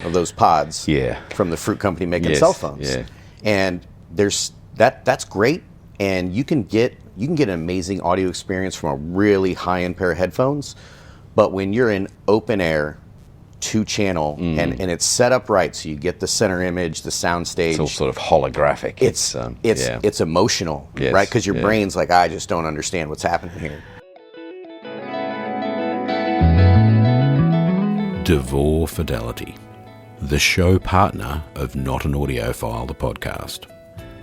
of those pods from the fruit company making cell phones. Yeah. And there's that's great, and you can get an amazing audio experience from a really high-end pair of headphones. But when you're in open air, 2-channel, and it's set up right, so you get the center image, the sound stage. It's all sort of holographic. It's emotional, right? Because your brain's like, I just don't understand what's happening here. DeVore Fidelity, the show partner of Not An Audiophile, the podcast.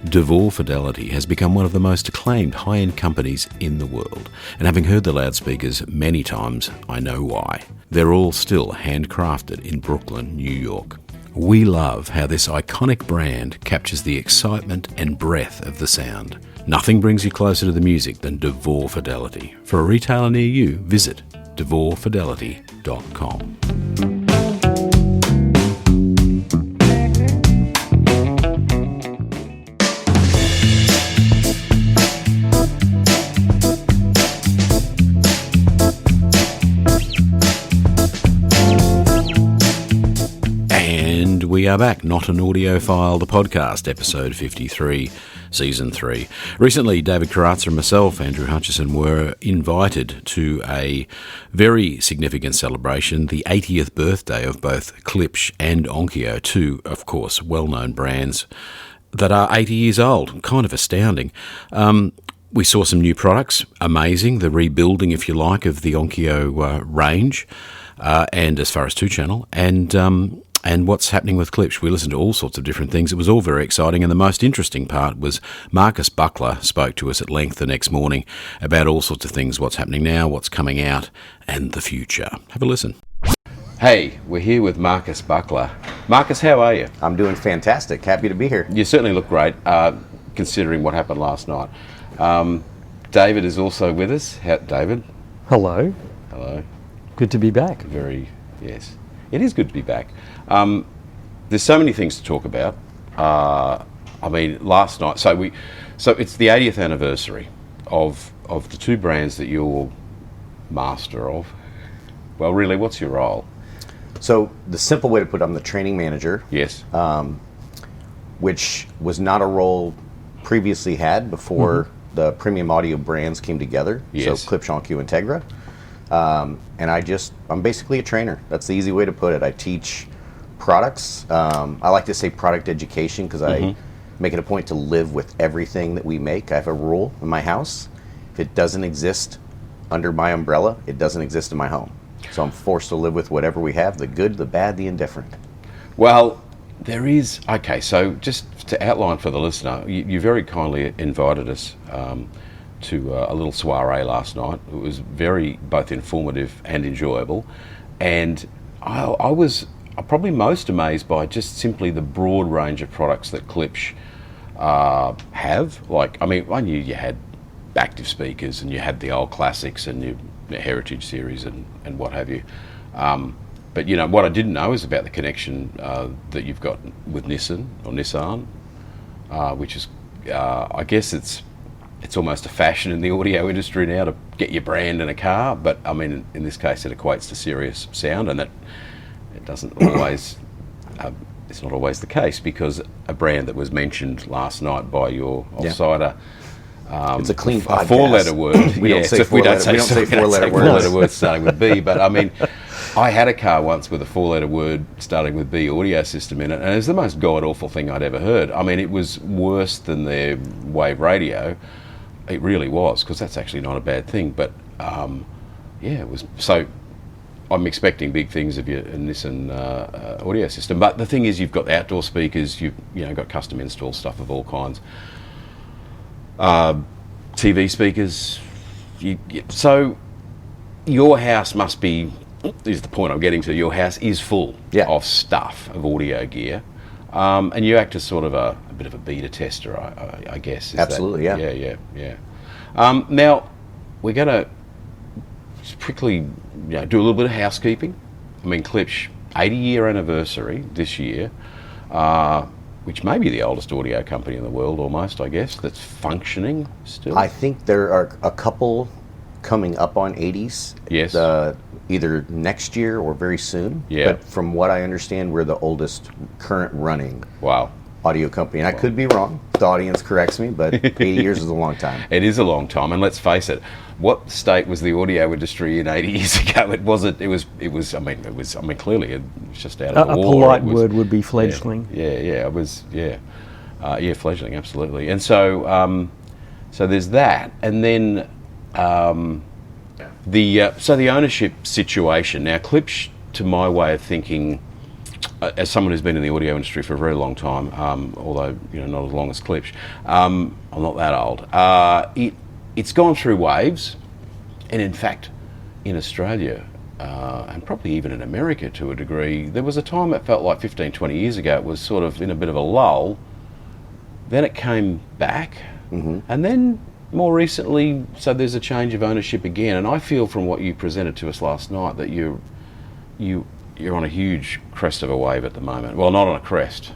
DeVore Fidelity has become one of the most acclaimed high-end companies in the world, and having heard the loudspeakers many times, I know why. They're all still handcrafted in Brooklyn, New York. We love how this iconic brand captures the excitement and breadth of the sound. Nothing brings you closer to the music than DeVore Fidelity. For a retailer near you, visit DeVoreFidelity.com. We are back, Not An Audiophile, the podcast, episode 53, season 3. Recently, David Karatza and myself, Andrew Hutchison, were invited to a very significant celebration, the 80th birthday of both Klipsch and Onkyo, two, of course, well-known brands that are 80 years old. Kind of astounding. We saw some new products, amazing, the rebuilding, if you like, of the Onkyo range, and as far as 2-channel, and what's happening with Klipsch. We listened to all sorts of different things. It was all very exciting, and the most interesting part was Marcus Buckler spoke to us at length the next morning about all sorts of things, what's happening now, what's coming out, and the future. Have a listen. Hey, we're here with Marcus Buckler. Marcus, how are you? I'm doing fantastic. Happy to be here. You certainly look great, considering what happened last night. David is also with us. David? Hello. Hello. Good to be back. Yes. It is good to be back. There's so many things to talk about. I mean, last night, so it's the 80th anniversary of the two brands that you're master of. Well, really, what's your role? So the simple way to put it, I'm the training manager. Yes. Which was not a role previously had before the premium audio brands came together. Yes. So Klipsch, Onkyo, Integra. And I'm basically a trainer. That's the easy way to put it. I teach products. I like to say product education because I make it a point to live with everything that we make. I have a rule in my house. If it doesn't exist under my umbrella, it doesn't exist in my home. So I'm forced to live with whatever we have, the good, the bad, the indifferent. Well, there is... Okay, so just to outline for the listener, you very kindly invited us to a little soiree last night. It was very both informative and enjoyable, and I was probably most amazed by just simply the broad range of products that Klipsch have. Like, I mean, I knew you had active speakers and you had the old classics and your heritage series and what have you, but you know what I didn't know is about the connection that you've got with Nissan, which is I guess it's almost a fashion in the audio industry now to get your brand in a car, but I mean, in this case, it equates to serious sound, and that it doesn't always, it's not always the case, because a brand that was mentioned last night by your offsider, it's a clean podcast. A 4-letter word. We don't say four-letter words starting with B, but I mean, I had a car once with a 4-letter word starting with B audio system in it, and it was the most god-awful thing I'd ever heard. I mean, it was worse than their wave radio. It really was, because that's actually not a bad thing. But it was. So I'm expecting big things of your Nissan audio system. But the thing is, you've got outdoor speakers. You've got custom install stuff of all kinds. TV speakers. So your house must be. Is the point I'm getting to? Your house is full of stuff, of audio gear. And you act as sort of a bit of a beta tester, I guess. Absolutely, Yeah. Now, we're going to quickly do a little bit of housekeeping. I mean, Klipsch, 80-year anniversary this year, which may be the oldest audio company in the world almost, I guess, that's functioning still. I think there are a couple coming up on 80s. Yes. either next year or very soon. Yeah. But from what I understand, we're the oldest current running Wow. audio company. And I could be wrong. The audience corrects me, but 80 years is a long time. It is a long time, and let's face it. What state was the audio industry in 80 years ago? It wasn't. It was. I mean, clearly, it was just out of A the war. polite It was- word would be fledgling. Yeah. It was. Yeah. Fledgling. Absolutely. And so, so there's that, and then the ownership situation. Now, Klipsch, to my way of thinking, as someone who's been in the audio industry for a very long time, although not as long as Klipsch, I'm not that old. It's gone through waves, and in fact, in Australia, and probably even in America to a degree, there was a time it felt like 15, 20 years ago, it was sort of in a bit of a lull. Then it came back, and then more recently, so there's a change of ownership again. And I feel from what you presented to us last night that you're on a huge crest of a wave at the moment. Well, not on a crest,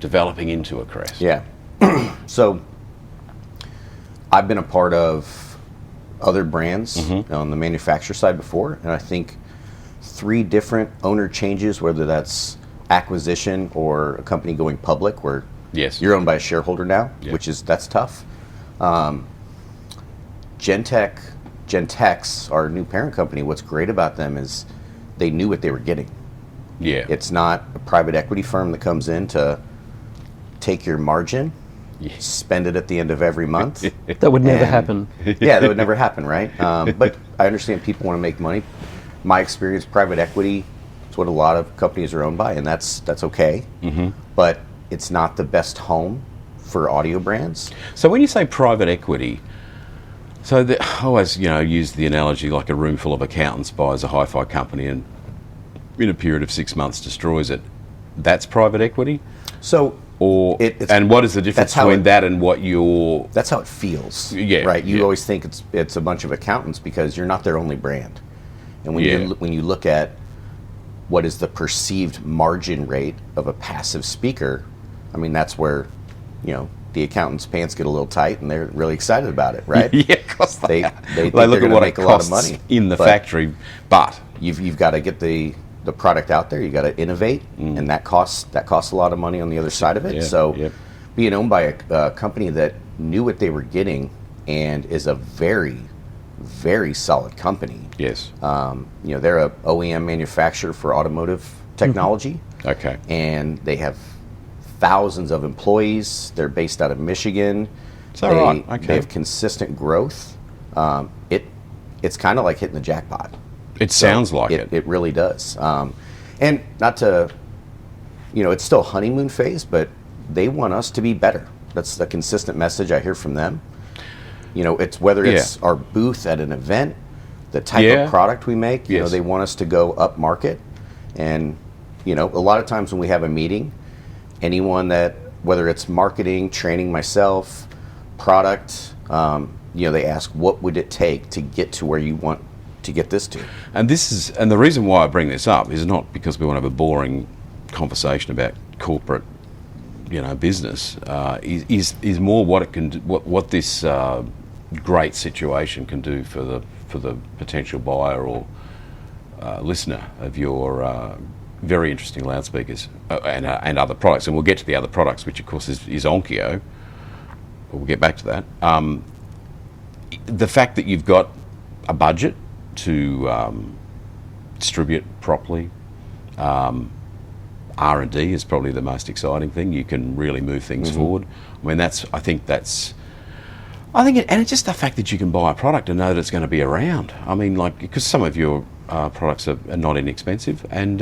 developing into a crest. Yeah. So I've been a part of other brands on the manufacturer side before, and I think 3 different owner changes, whether that's acquisition or a company going public, where Yes. you're owned by a shareholder now, Yeah. that's tough. Gentex, our new parent company, what's great about them is they knew what they were getting. Yeah. It's not a private equity firm that comes in to take your margin, spend it at the end of every month. That would never And- happen. Yeah, that would never happen, right? But I understand people want to make money. My experience, private equity, is what a lot of companies are owned by, and that's okay. But it's not the best home for audio brands. So when you say private equity, I always use the analogy like a room full of accountants buys a HiFi company and in a period of 6 months destroys it. That's private equity? So, Or it's- and what is the difference that's how between it- that and what you're? that's how it feels. Yeah, Right. You yeah. always think it's a bunch of accountants because you're not their only brand. And when Yeah. when you look at what is the perceived margin rate of a passive speaker, I mean that's where, the accountant's pants get a little tight and they're really excited about it, right? Yeah, because They think look they're at gonna what make it a lot of costs money, in the but factory, but You've got to get the product out there. You got to innovate, and that costs a lot of money on the other side of it. Yeah, So, yep. being owned by a company that knew what they were getting and is a very, very solid company. yes, They're a OEM manufacturer for automotive technology, okay, and they have thousands of employees. They're based out of Michigan. Is that right? Okay. They have consistent growth. It's kind of like hitting the jackpot. it sounds like it. It really does. And not to, it's still honeymoon phase, but they want us to be better. That's the consistent message I hear from them. It's whether it's our booth at an event, the type Yeah. of product we make, Yes. they want us to go up market. And, a lot of times when we have a meeting, anyone that, whether it's marketing, training myself, product, they ask, what would it take to get to where you want to get this to? And the reason why I bring this up is not because we want to have a boring conversation about corporate, business. Is more what it can do, what this great situation can do for the potential buyer or listener of your very interesting loudspeakers and other products. And we'll get to the other products, which of course is Onkyo. We'll get back to that. The fact that you've got a budget to distribute properly, R&D is probably the most exciting thing. You can really move things forward. I mean, and it's just the fact that you can buy a product and know that it's going to be around. I mean, because some of your products are not inexpensive, and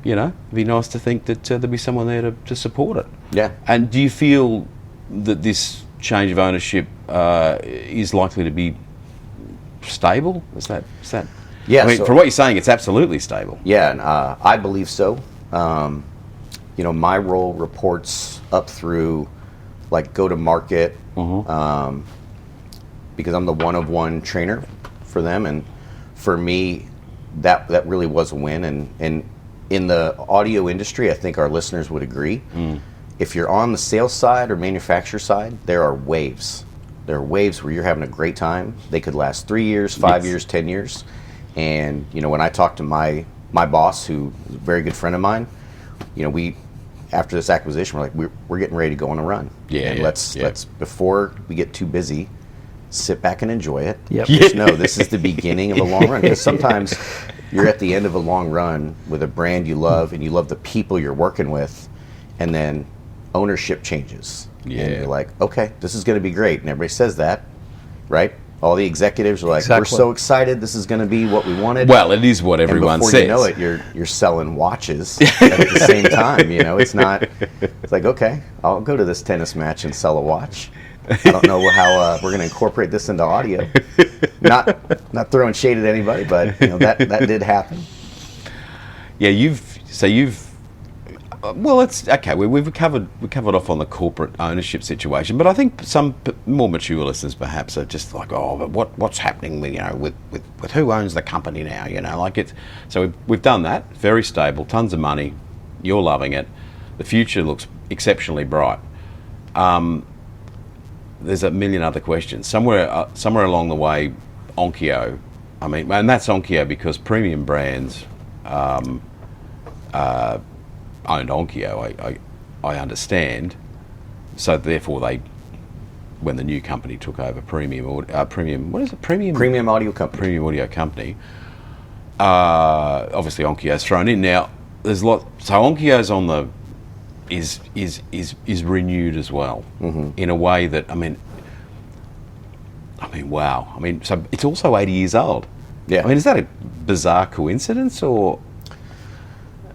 it'd be nice to think that there'd be someone there to support it. Yeah. And do you feel that this change of ownership is likely to be stable? Is that? Yeah, I mean, so- from what you're saying, it's absolutely stable. Yeah, and I believe so. My role reports up through go to market, because I'm the one-of-one trainer for them, and for me, that really was a win. And in the audio industry, I think our listeners would agree. If you're on the sales side or manufacturer side, there are waves. There are waves where you're having a great time. They could last 3 years, 5 Yes. years, 10 years. And when I talked to my boss, who is a very good friend of mine, we after this acquisition, we're like, we're getting ready to go on a run. And let's before we get too busy, sit back and enjoy it. Yep. Just know this is the beginning of a long run. Because sometimes you're at the end of a long run with a brand you love, and you love the people you're working with, and then ownership changes. And you're like, okay, this is going to be great. And everybody says that, right? All the executives are like, we're so excited, this is going to be what we wanted. Well, it is what everyone says. says. Before you know it, you're selling watches at the same time. It's not. It's like, okay, I'll go to this tennis match and sell a watch. I don't know how we're going to incorporate this into audio. Not throwing shade at anybody, but that did happen. Yeah, you've. Well, it's okay. We've covered off on the corporate ownership situation, but I think some more mature listeners perhaps are just like, oh, but what's happening with who owns the company now? Like it's. So we've done that. Very stable, tons of money. You're loving it. The future looks exceptionally bright. There's a million other questions. Somewhere along the way, Onkyo. And that's Onkyo because premium brands. Owned Onkyo, I understand. So therefore, when the new company took over, Premium Audio Company. Obviously, Onkyo's thrown in now. There's So Onkyo's on is renewed as well in a way that wow. So it's also 80 years old. Yeah. Is that a bizarre coincidence or?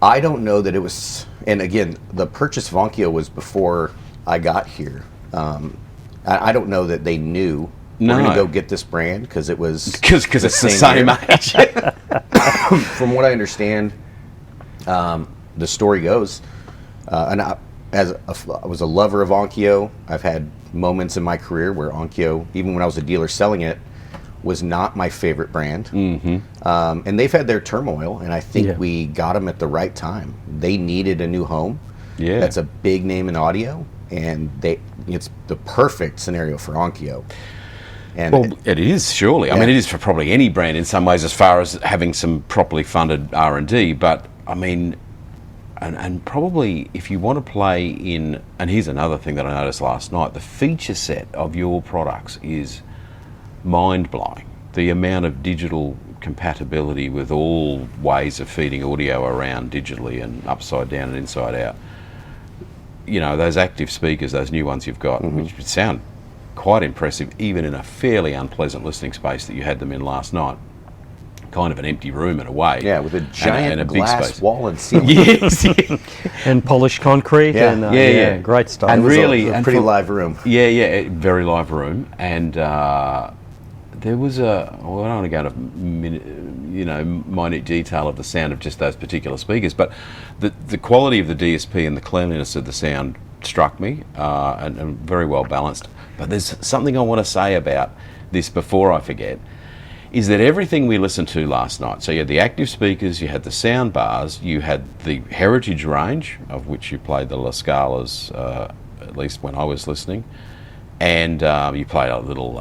I don't know that it was, and again, the purchase of Onkyo was before I got here. I don't know that they knew we're going to go get this brand because it was because it's the same age. From what I understand, the story goes, and I was a lover of Onkyo. I've had moments in my career where Onkyo, even when I was a dealer selling it, was not my favorite brand. Mm-hmm. And they've had their turmoil, and I think we got them at the right time. They needed a new home. Yeah. That's a big name in audio, and it's the perfect scenario for Onkyo. And it is, surely. It is for probably any brand in some ways as far as having some properly funded R&D, but and probably if you want to play in, and here's another thing that I noticed last night, the feature set of your products is mind-blowing. The amount of digital compatibility with all ways of feeding audio around digitally and upside down and inside out. Those active speakers, those new ones you've got, which sound quite impressive, even in a fairly unpleasant listening space that you had them in last night. Kind of an empty room in a way. Yeah, with a giant and a glass big space. wall and ceiling. Yes. And polished concrete. Yeah. Great stuff. And really, it was a pretty live room. Yeah, very live room. And there was I don't want to go into minute detail of the sound of just those particular speakers, but the quality of the DSP and the cleanliness of the sound struck me, and very well balanced. But there's something I want to say about this before I forget, is that everything we listened to last night, so you had the active speakers, you had the sound bars, you had the heritage range, of which you played the La Scalas, at least when I was listening, and you played a little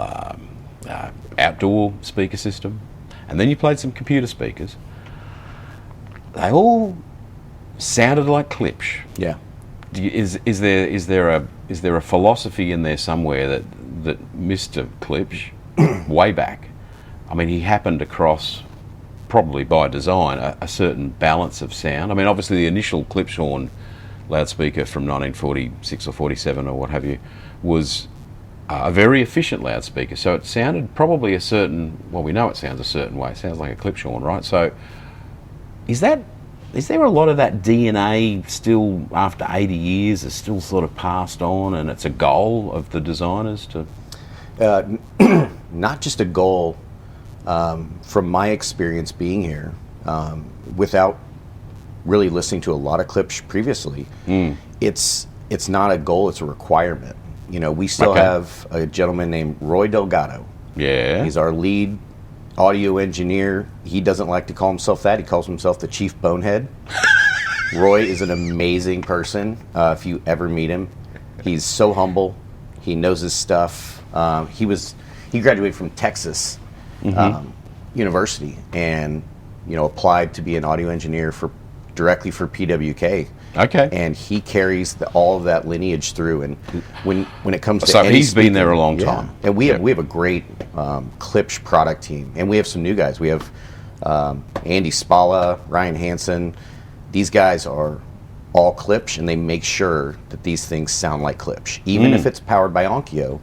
outdoor speaker system, and then you played some computer speakers. They all sounded like Klipsch. Yeah. Is there a philosophy in there somewhere that Mr. Klipsch, way back, he happened across, probably by design, a certain balance of sound. Obviously the initial Klipsch horn loudspeaker from 1946 or 47 or what have you was a very efficient loudspeaker. So it sounded probably a certain, we know it sounds a certain way. It sounds like a Klipsch horn, right? So is there a lot of that DNA still, after 80 years, is still sort of passed on, and it's a goal of the designers to? Not just a goal. From my experience being here, without really listening to a lot of Klipsch previously, it's not a goal, it's a requirement. We still have a gentleman named Roy Delgado. Yeah. He's our lead audio engineer. He doesn't like to call himself that. He calls himself the chief bonehead. Roy is an amazing person. If you ever meet him, he's so humble. He knows his stuff. He graduated from Texas. university and, applied to be an audio engineer directly for PWK. Okay. And he carries all of that lineage through. And when it comes to So any he's been speaking- there a long yeah. time. And we have a great Klipsch product team, and we have some new guys. We have Andy Spalla, Ryan Hansen. These guys are all Klipsch, and they make sure that these things sound like Klipsch. Even if it's powered by Onkyo,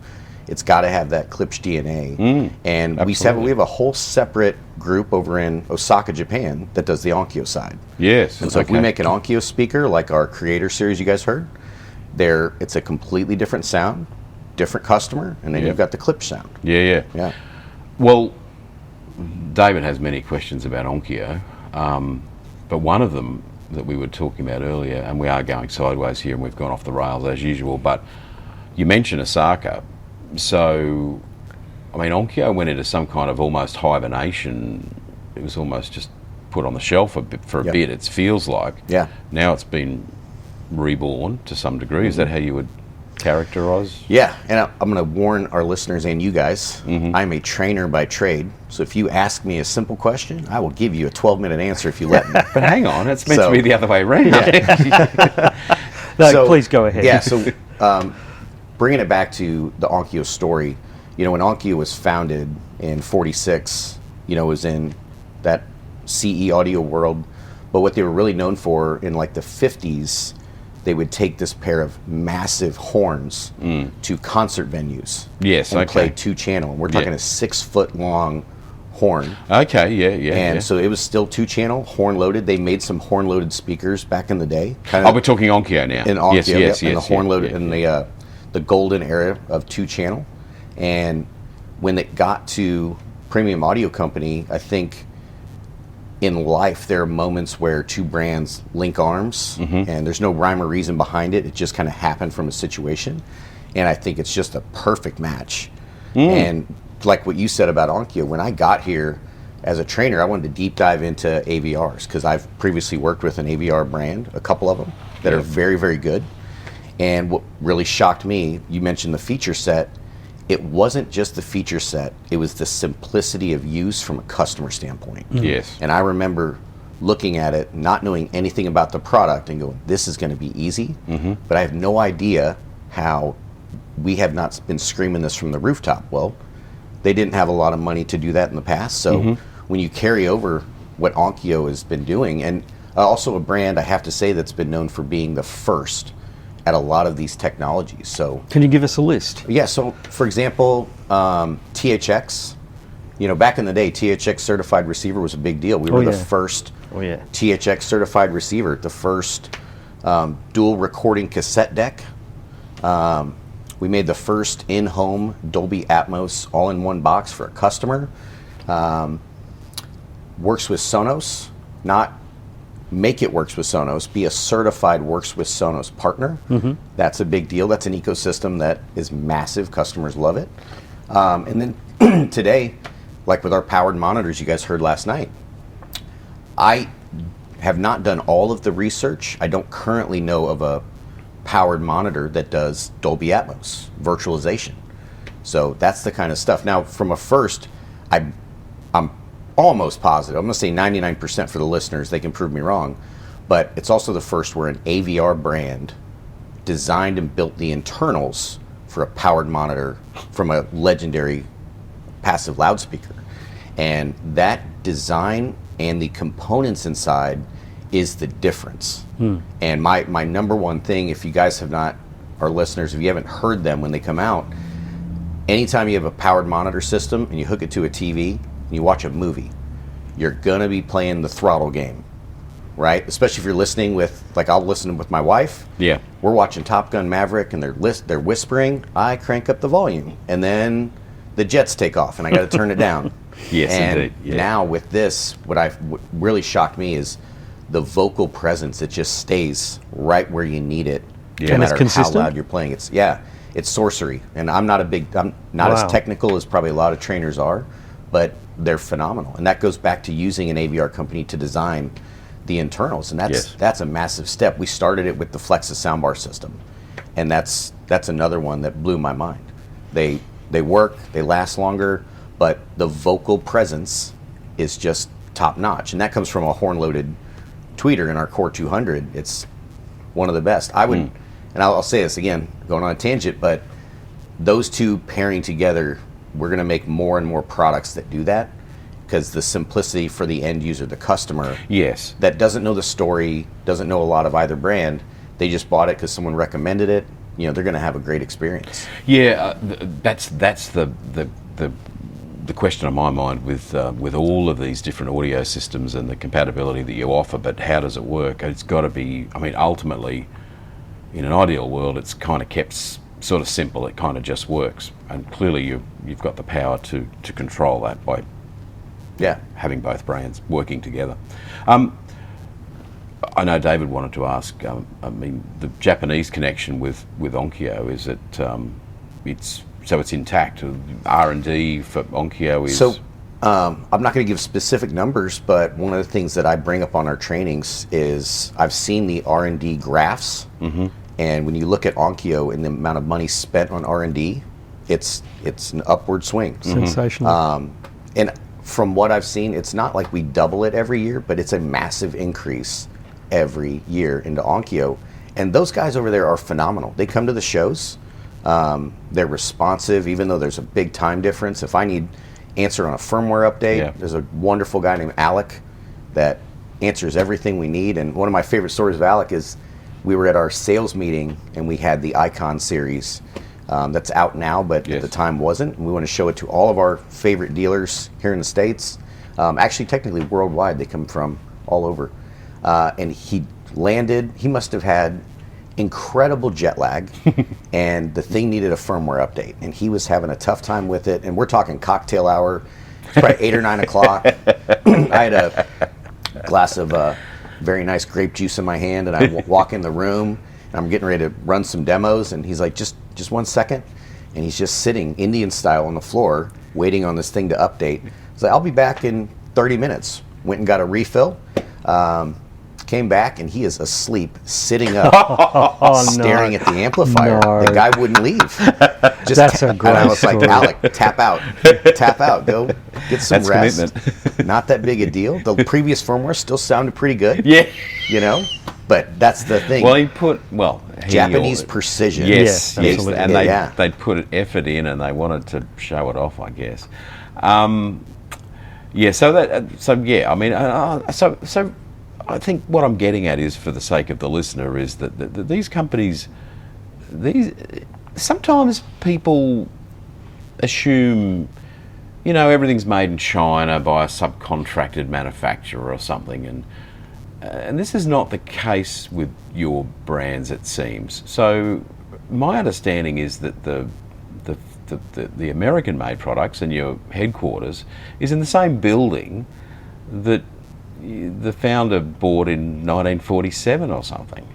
it's got to have that Klipsch DNA. And we have a whole separate group over in Osaka, Japan, that does the Onkyo side. Yes. And so if we make an Onkyo speaker, like our Creator series you guys heard, it's a completely different sound, different customer, and then you've got the Klipsch sound. Yeah. Well, David has many questions about Onkyo, but one of them that we were talking about earlier, and we are going sideways here and we've gone off the rails as usual, but you mentioned Osaka. So, I mean, Onkyo went into some kind of almost hibernation. It was almost just put on the shelf for a bit, it feels like. Yeah. Now it's been reborn to some degree. Is that how you would characterize? Yeah, and I'm going to warn our listeners and you guys, I'm a trainer by trade, so if you ask me a simple question, I will give you a 12-minute answer if you let me. But hang on, it's meant to be the other way around. No, please go ahead. Yeah, so bringing it back to the Onkyo story, when Onkyo was founded in 46, it was in that CE audio world, but what they were really known for in like the 50s, they would take this pair of massive horns to concert venues. Yes, and play 2-channel. And we're talking a 6-foot-long horn. Okay, yeah. And so it was still 2-channel, horn loaded. They made some horn loaded speakers back in the day. We're talking Onkyo now. In Onkyo, yes, and the horn loaded in the golden era of 2-channel. And when it got to Premium Audio Company, I think in life there are moments where two brands link arms, and there's no rhyme or reason behind it. It just kind of happened from a situation, and I think it's just a perfect match. And like what you said about Onkyo, when I got here as a trainer, I wanted to deep dive into AVRs because I've previously worked with an AVR brand, a couple of them that are very, very good. And what really shocked me, you mentioned the feature set. It wasn't just the feature set, it was the simplicity of use from a customer standpoint. Yes. And I remember looking at it, not knowing anything about the product and going, this is going to be easy, but I have no idea how we have not been screaming this from the rooftop. Well, they didn't have a lot of money to do that in the past, so when you carry over what Onkyo has been doing, and also a brand, I have to say, that's been known for being the first at a lot of these technologies. So can you give us a list? Yeah, so for example, THX, back in the day, THX certified receiver was a big deal. We were the first THX certified receiver, the first dual recording cassette deck. We made the first in-home Dolby Atmos all-in-one box for a customer. Works with Sonos, not make it works with Sonos, be a certified works with Sonos partner. That's a big deal. That's an ecosystem that is massive. Customers love it. And then today, like with our powered monitors you guys heard last night, I have not done all of the research. I don't currently know of a powered monitor that does Dolby Atmos virtualization. So that's the kind of stuff. Now, from a first, I'm almost positive. I'm going to say 99% for the listeners. They can prove me wrong. But it's also the first where an AVR brand designed and built the internals for a powered monitor from a legendary passive loudspeaker. And that design and the components inside is the difference. And my number one thing, if you guys have not, our listeners, if you haven't heard them when they come out, anytime you have a powered monitor system and you hook it to a TV and you watch a movie, you're gonna be playing the throttle game, right? Especially if you're listening with, like I'll listen with my wife. Yeah. We're watching Top Gun Maverick and they're whispering, I crank up the volume, and then the jets take off and I gotta turn it down. Yes, and indeed. Yeah. now with this, what really shocked me is the vocal presence. It just stays right where you need it, no And it's matter how consistent? loud you're playing. It's sorcery. And I'm not as technical as probably a lot of trainers are, but they're phenomenal. And that goes back to using an AVR company to design the internals. And that's a massive step. We started it with the Flexus soundbar system. And that's another one that blew my mind. They work, they last longer, but the vocal presence is just top notch, and that comes from a horn-loaded tweeter in our Core 200. It's one of the best. I would, and I'll say this again, going on a tangent, but those two pairing together, we're going to make more and more products that do that, because the simplicity for the end user, the customer, Yes. that doesn't know the story, doesn't know a lot of either brand, they just bought it because someone recommended it. You know, they're going to have a great experience. Yeah, that's the question on my mind with all of these different audio systems and the compatibility that you offer. But how does it work? It's got to be. I mean, ultimately, in an ideal world, it's kind of kept sort of simple. It kind of just works, and clearly you've got the power to control that by having both brands working together. I know David wanted to ask. I mean, the Japanese connection with Onkyo, is it? It's intact. R&D for Onkyo is. So I'm not going to give specific numbers, but one of the things that I bring up on our trainings is I've seen the R&D graphs, and when you look at Onkyo and the amount of money spent on R&D, it's an upward swing. Sensational. And from what I've seen, it's not like we double it every year, but it's a massive increase every year into Onkyo. And those guys over there are phenomenal. They come to the shows. They're responsive, even though there's a big time difference. If I need answer on a firmware update, there's a wonderful guy named Alec that answers everything we need. And one of my favorite stories of Alec is we were at our sales meeting and we had the Icon series that's out now, but at the time wasn't. And we want to show it to all of our favorite dealers here in the States. Actually, technically worldwide, they come from all over. And he landed, he must have had incredible jet lag, and the thing needed a firmware update, and he was having a tough time with it. And we're talking cocktail hour, it's probably 8 or 9 o'clock. I had a glass of very nice grape juice in my hand, and I walk in the room, and I'm getting ready to run some demos, and he's like, just 1 second, and he's just sitting Indian style on the floor waiting on this thing to update. He's like, I'll be back in 30 minutes. Went and got a refill. Came back and he is asleep, sitting up, staring at the amplifier. No. The guy wouldn't leave. That's a great And I was like, story. Alec, tap out, go get some That's rest. commitment. Not that big a deal. The previous firmware still sounded pretty good. Yeah. You know, but that's the thing. Well, Japanese precision. Yes, Yes, absolutely. and they'd put an effort in, and they wanted to show it off, I guess. So I think what I'm getting at is, for the sake of the listener, is that these companies, sometimes people assume, everything's made in China by a subcontracted manufacturer or something, and this is not the case with your brands, it seems. So my understanding is that the American-made products and your headquarters is in the same building that the founder bought in 1947 or something.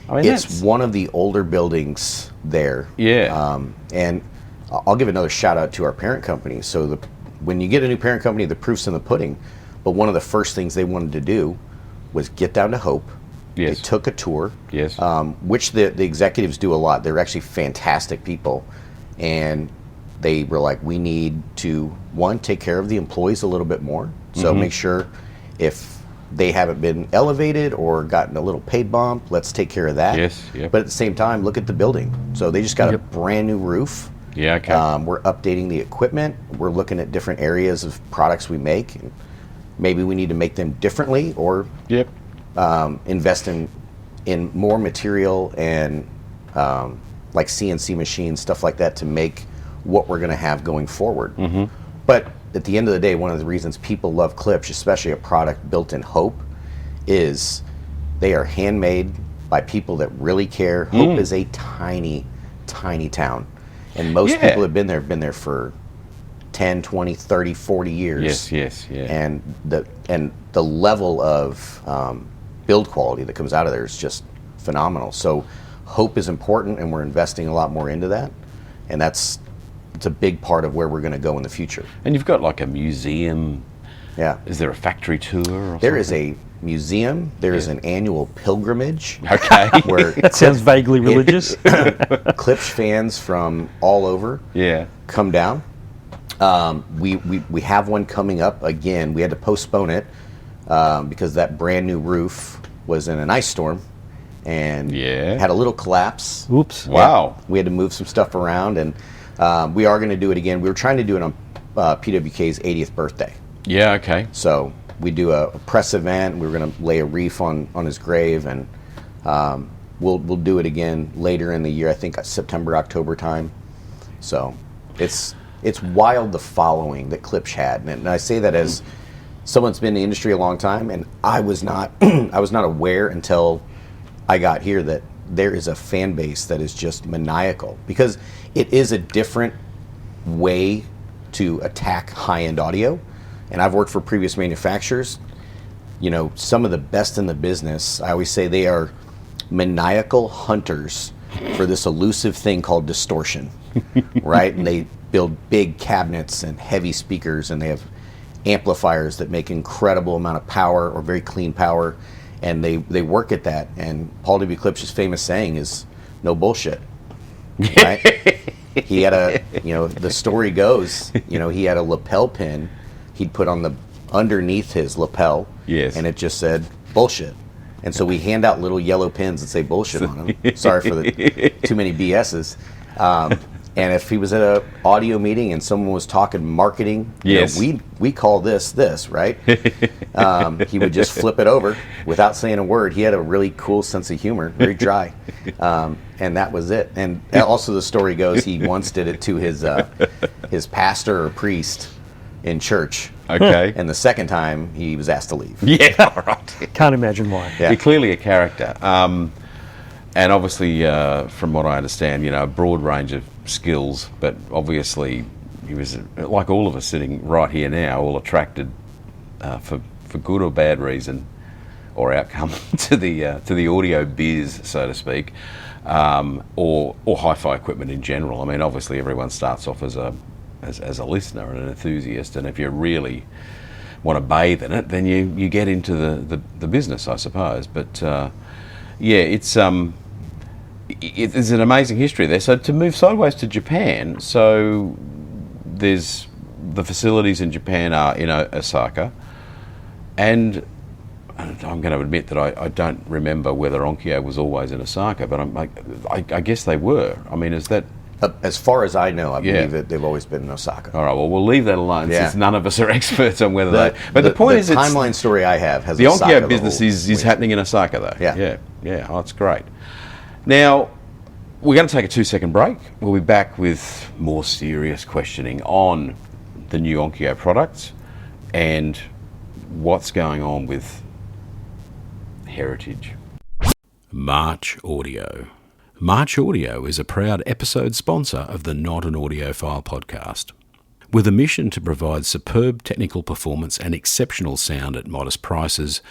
I mean, It's one of the older buildings there. Yeah. And I'll give another shout out to our parent company. So when you get a new parent company, the proof's in the pudding. But one of the first things they wanted to do was get down to Hope. Yes. They took a tour. Yes. Which the executives do a lot. They're actually fantastic people. And they were like, we need to, one, take care of the employees a little bit more. So make sure if they haven't been elevated or gotten a little pay bump, let's take care of that. Yes, yep. But at the same time, look at the building. So they just got a brand new roof. Yeah, okay. We're updating the equipment. We're looking at different areas of products we make. And maybe we need to make them differently, or invest in more material and like CNC machines, stuff like that, to make what we're going to have going forward. But at the end of the day, one of the reasons people love Klipsch, especially a product built in Hope, is they are handmade by people that really care. Hope is a tiny, tiny town. And most people have been there for 10, 20, 30, 40 years. Yes. And the level of build quality that comes out of there is just phenomenal. So Hope is important, and we're investing a lot more into that. And it's a big part of where we're going to go in the future. And you've got like a museum. Yeah. Is there a factory tour or something? There is a museum. There is an annual pilgrimage. Okay. Where It sounds vaguely religious. Klipsch fans from all over Yeah. come down. We have one coming up again. We had to postpone it because that brand new roof was in an ice storm and had a little collapse. Oops. Wow. We had to move some stuff around, and we are going to do it again. We were trying to do it on PWK's 80th birthday. Yeah, okay. So we do a press event. We were going to lay a wreath on his grave, and we'll do it again later in the year. I think September, October time. So it's wild, the following that Klipsch had, and I say that as someone's been in the industry a long time, and I was not aware until I got here that there is a fan base that is just maniacal, because it is a different way to attack high-end audio. And I've worked for previous manufacturers. You know, some of the best in the business, I always say they are maniacal hunters for this elusive thing called distortion, right? And they build big cabinets and heavy speakers, and they have amplifiers that make incredible amount of power, or very clean power, and they work at that. And Paul W. Klipsch's famous saying is, no bullshit, right? He had the story goes, he had a lapel pin he'd put on the underneath his lapel, and it just said bullshit. And so we hand out little yellow pins that say bullshit on them. Sorry for the too many BS's. And if he was at an audio meeting and someone was talking marketing, we call this, right? He would just flip it over without saying a word. He had a really cool sense of humor, very dry. And that was it. And also the story goes, he once did it to his pastor or priest in church. Okay. And the second time, he was asked to leave. Yeah, all right. Can't imagine why. Yeah. You're clearly a character. And obviously, from what I understand, a broad range of skills, but obviously he was, like all of us sitting right here now, all attracted for good or bad reason or outcome to the audio biz, so to speak, or hi-fi equipment in general. I mean, obviously everyone starts off as a listener and an enthusiast, and if you really want to bathe in it, then you get into the business, I suppose. But it's there's an amazing history there. So to move sideways to Japan, so there's the facilities in Japan are in Osaka, and I'm going to admit that I don't remember whether Onkyo was always in Osaka, but I guess they were. I mean, is that... As far as I know, I believe that they've always been in Osaka. All right, well, we'll leave that alone since none of us are experts on whether they... But the point is... The timeline story I have has the Osaka Onkyo business is happening in Osaka, though. Yeah. Oh, that's great. Now, we're going to take a 2-second break. We'll be back with more serious questioning on the new Onkyo products and what's going on with heritage. March Audio. March Audio is a proud episode sponsor of the Not An Audiophile podcast. With a mission to provide superb technical performance and exceptional sound at modest prices,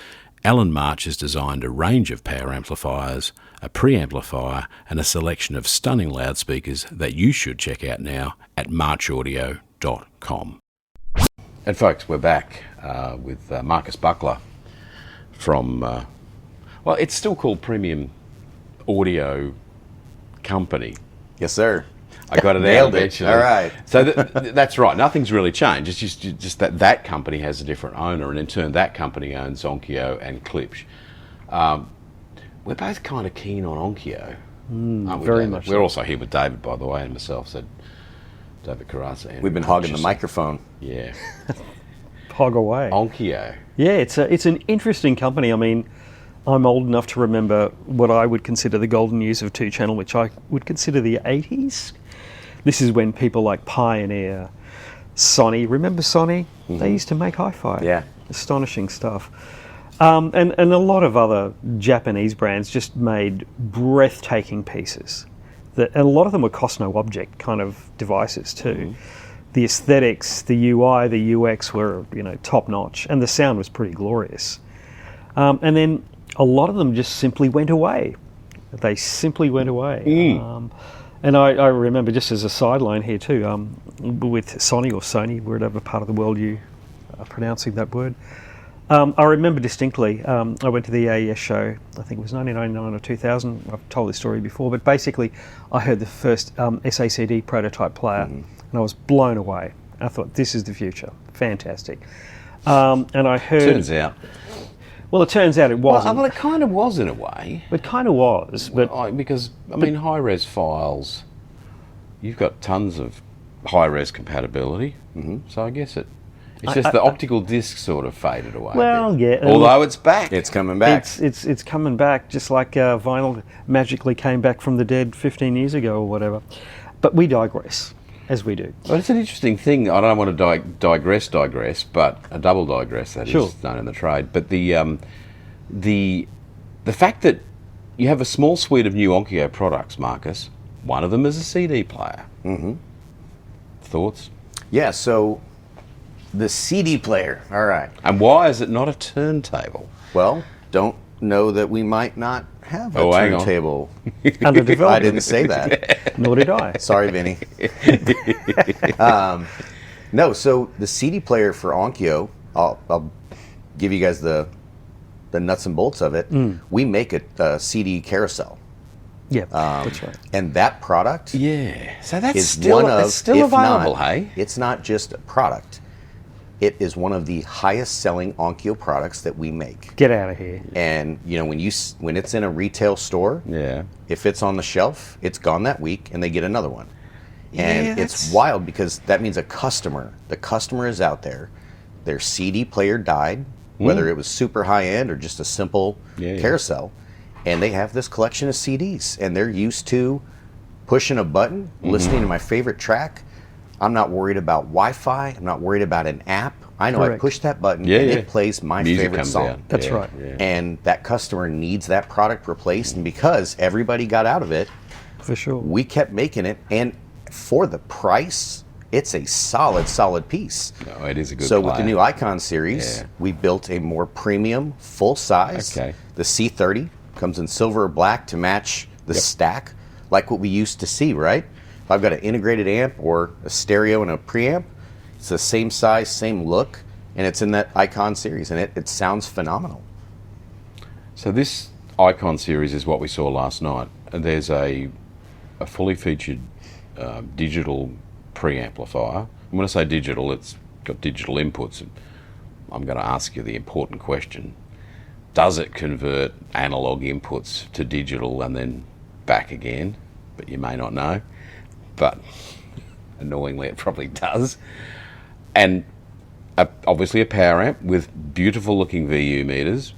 Alan March has designed a range of power amplifiers, a preamplifier, and a selection of stunning loudspeakers that you should check out now at marchaudio.com. And folks, we're back with Marcus Buckler from, well, it's still called Premium Audio Company. Yes, sir. I got it Nailed out it. eventually. All right. So that's right. Nothing's really changed. It's just that company has a different owner, and in turn that company owns Onkyo and Klipsch. We're both kind of keen on Onkyo. Aren't we, very David? much We're so. also here with David, by the way, and myself, said David Carrazza. We've been hogging the microphone. Yeah. Hog away. Onkyo. Yeah, it's an interesting company. I mean, I'm old enough to remember what I would consider the golden years of two-channel, which I would consider the 80s. This is when people like Pioneer, Sony, remember Sony? Mm-hmm. They used to make hi-fi. Yeah. Astonishing stuff. And a lot of other Japanese brands just made breathtaking pieces. And a lot of them were cost no object kind of devices too. Mm-hmm. The aesthetics, the UI, the UX were top notch, and the sound was pretty glorious. And then a lot of them just simply went away. They simply went away. And I remember, just as a sideline here too, with Sony or Sony, whatever part of the world you are pronouncing that word, I remember distinctly, I went to the AES show, I think it was 1999 or 2000, I've told this story before, but basically I heard the first SACD prototype player, and I was blown away. I thought, this is the future. Fantastic. And I heard... Turns out. Well, it turns out it wasn't. Well, it kind of was in a way. It kind of was, but... Because, I mean, high-res files, you've got tons of high-res compatibility, so I guess it's just the optical disc sort of faded away. Well, a bit. yeah. Although it's back. It's coming back. It's coming back, just like vinyl magically came back from the dead 15 years ago or whatever. But we digress, as we do. Well, it's an interesting thing. I don't want to digress, but a double digress, that Sure. is done in the trade. But the fact that you have a small suite of new Onkyo products, Marcus, one of them is a CD player. Mm-hmm. Thoughts? Yeah, so the CD player, all right. And why is it not a turntable? Well, don't know that we might not have a Hang on. turntable. Under development. I didn't say that. Nor did I. Sorry, Vinny. No, so the CD player for Onkyo, I'll give you guys the nuts and bolts of it. We make a CD carousel. Yeah, that's right. And that product Yeah. So that's is still, one of, it's still if available, not, hey? It's not just a product. It is one of the highest selling Onkyo products that we make. Get out of here. And you know, when it's in a retail store, Yeah. if it's on the shelf, it's gone that week and they get another one. And Yeah, it's that's- wild because that means the customer is out there, their CD player died, whether it was super high end or just a simple Yeah. carousel, and they have this collection of CDs and they're used to pushing a button, listening to my favorite track. I'm not worried about Wi-Fi. I'm not worried about an app. I know I Correct. push that button Yeah, and yeah. it plays my Music favorite comes song. out. That's Yeah, right. Yeah. And that customer needs that product replaced. And because everybody got out of it, For sure. we kept making it. And for the price, it's a solid piece. No, it is a good So with player. the new Icon series, Yeah. we built a more premium, full size. Okay. The C30 comes in silver or black to match the stack, like what we used to see, right? If I've got an integrated amp or a stereo and a preamp, it's the same size, same look, and it's in that Icon series, and it sounds phenomenal. So this Icon series is what we saw last night. And there's a fully featured digital preamplifier. And when I say digital, it's got digital inputs. And I'm going to ask you the important question. Does it convert analog inputs to digital and then back again? But you may not know. But annoyingly, it probably does. And obviously a power amp with beautiful looking VU meters.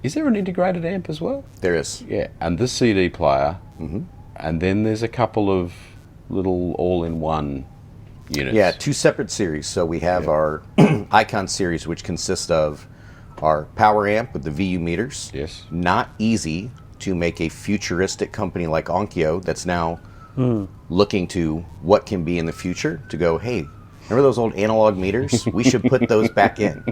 Is there an integrated amp as well? There is. Yeah, and the CD player, and then there's a couple of little all-in-one units. Yeah, two separate series. So we have our Icon series, which consists of our power amp with the VU meters. Yes. Not easy to make a futuristic company like Onkyo that's now looking to what can be in the future to go, hey, remember those old analog meters? We should put those back in.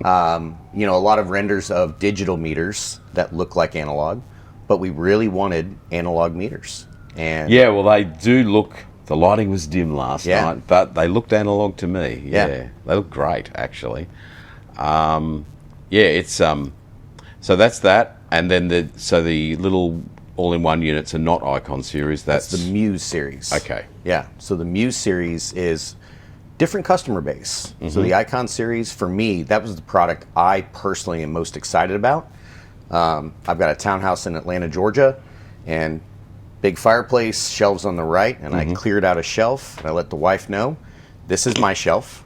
You know, a lot of renders of digital meters that look like analog, but we really wanted analog meters. And Yeah, well, they do look. The lighting was dim last Yeah. night, but they looked analog to me. Yeah. They look great, actually. It's so that's that, and then the little all-in-one units are not Icon series. that's the Muse series. Okay. Yeah, so the Muse series is different customer base. So the Icon series, for me, that was the product I personally am most excited about. I've got a townhouse in Atlanta, Georgia, and big fireplace, shelves on the right, and I cleared out a shelf, and I let the wife know, this is my shelf.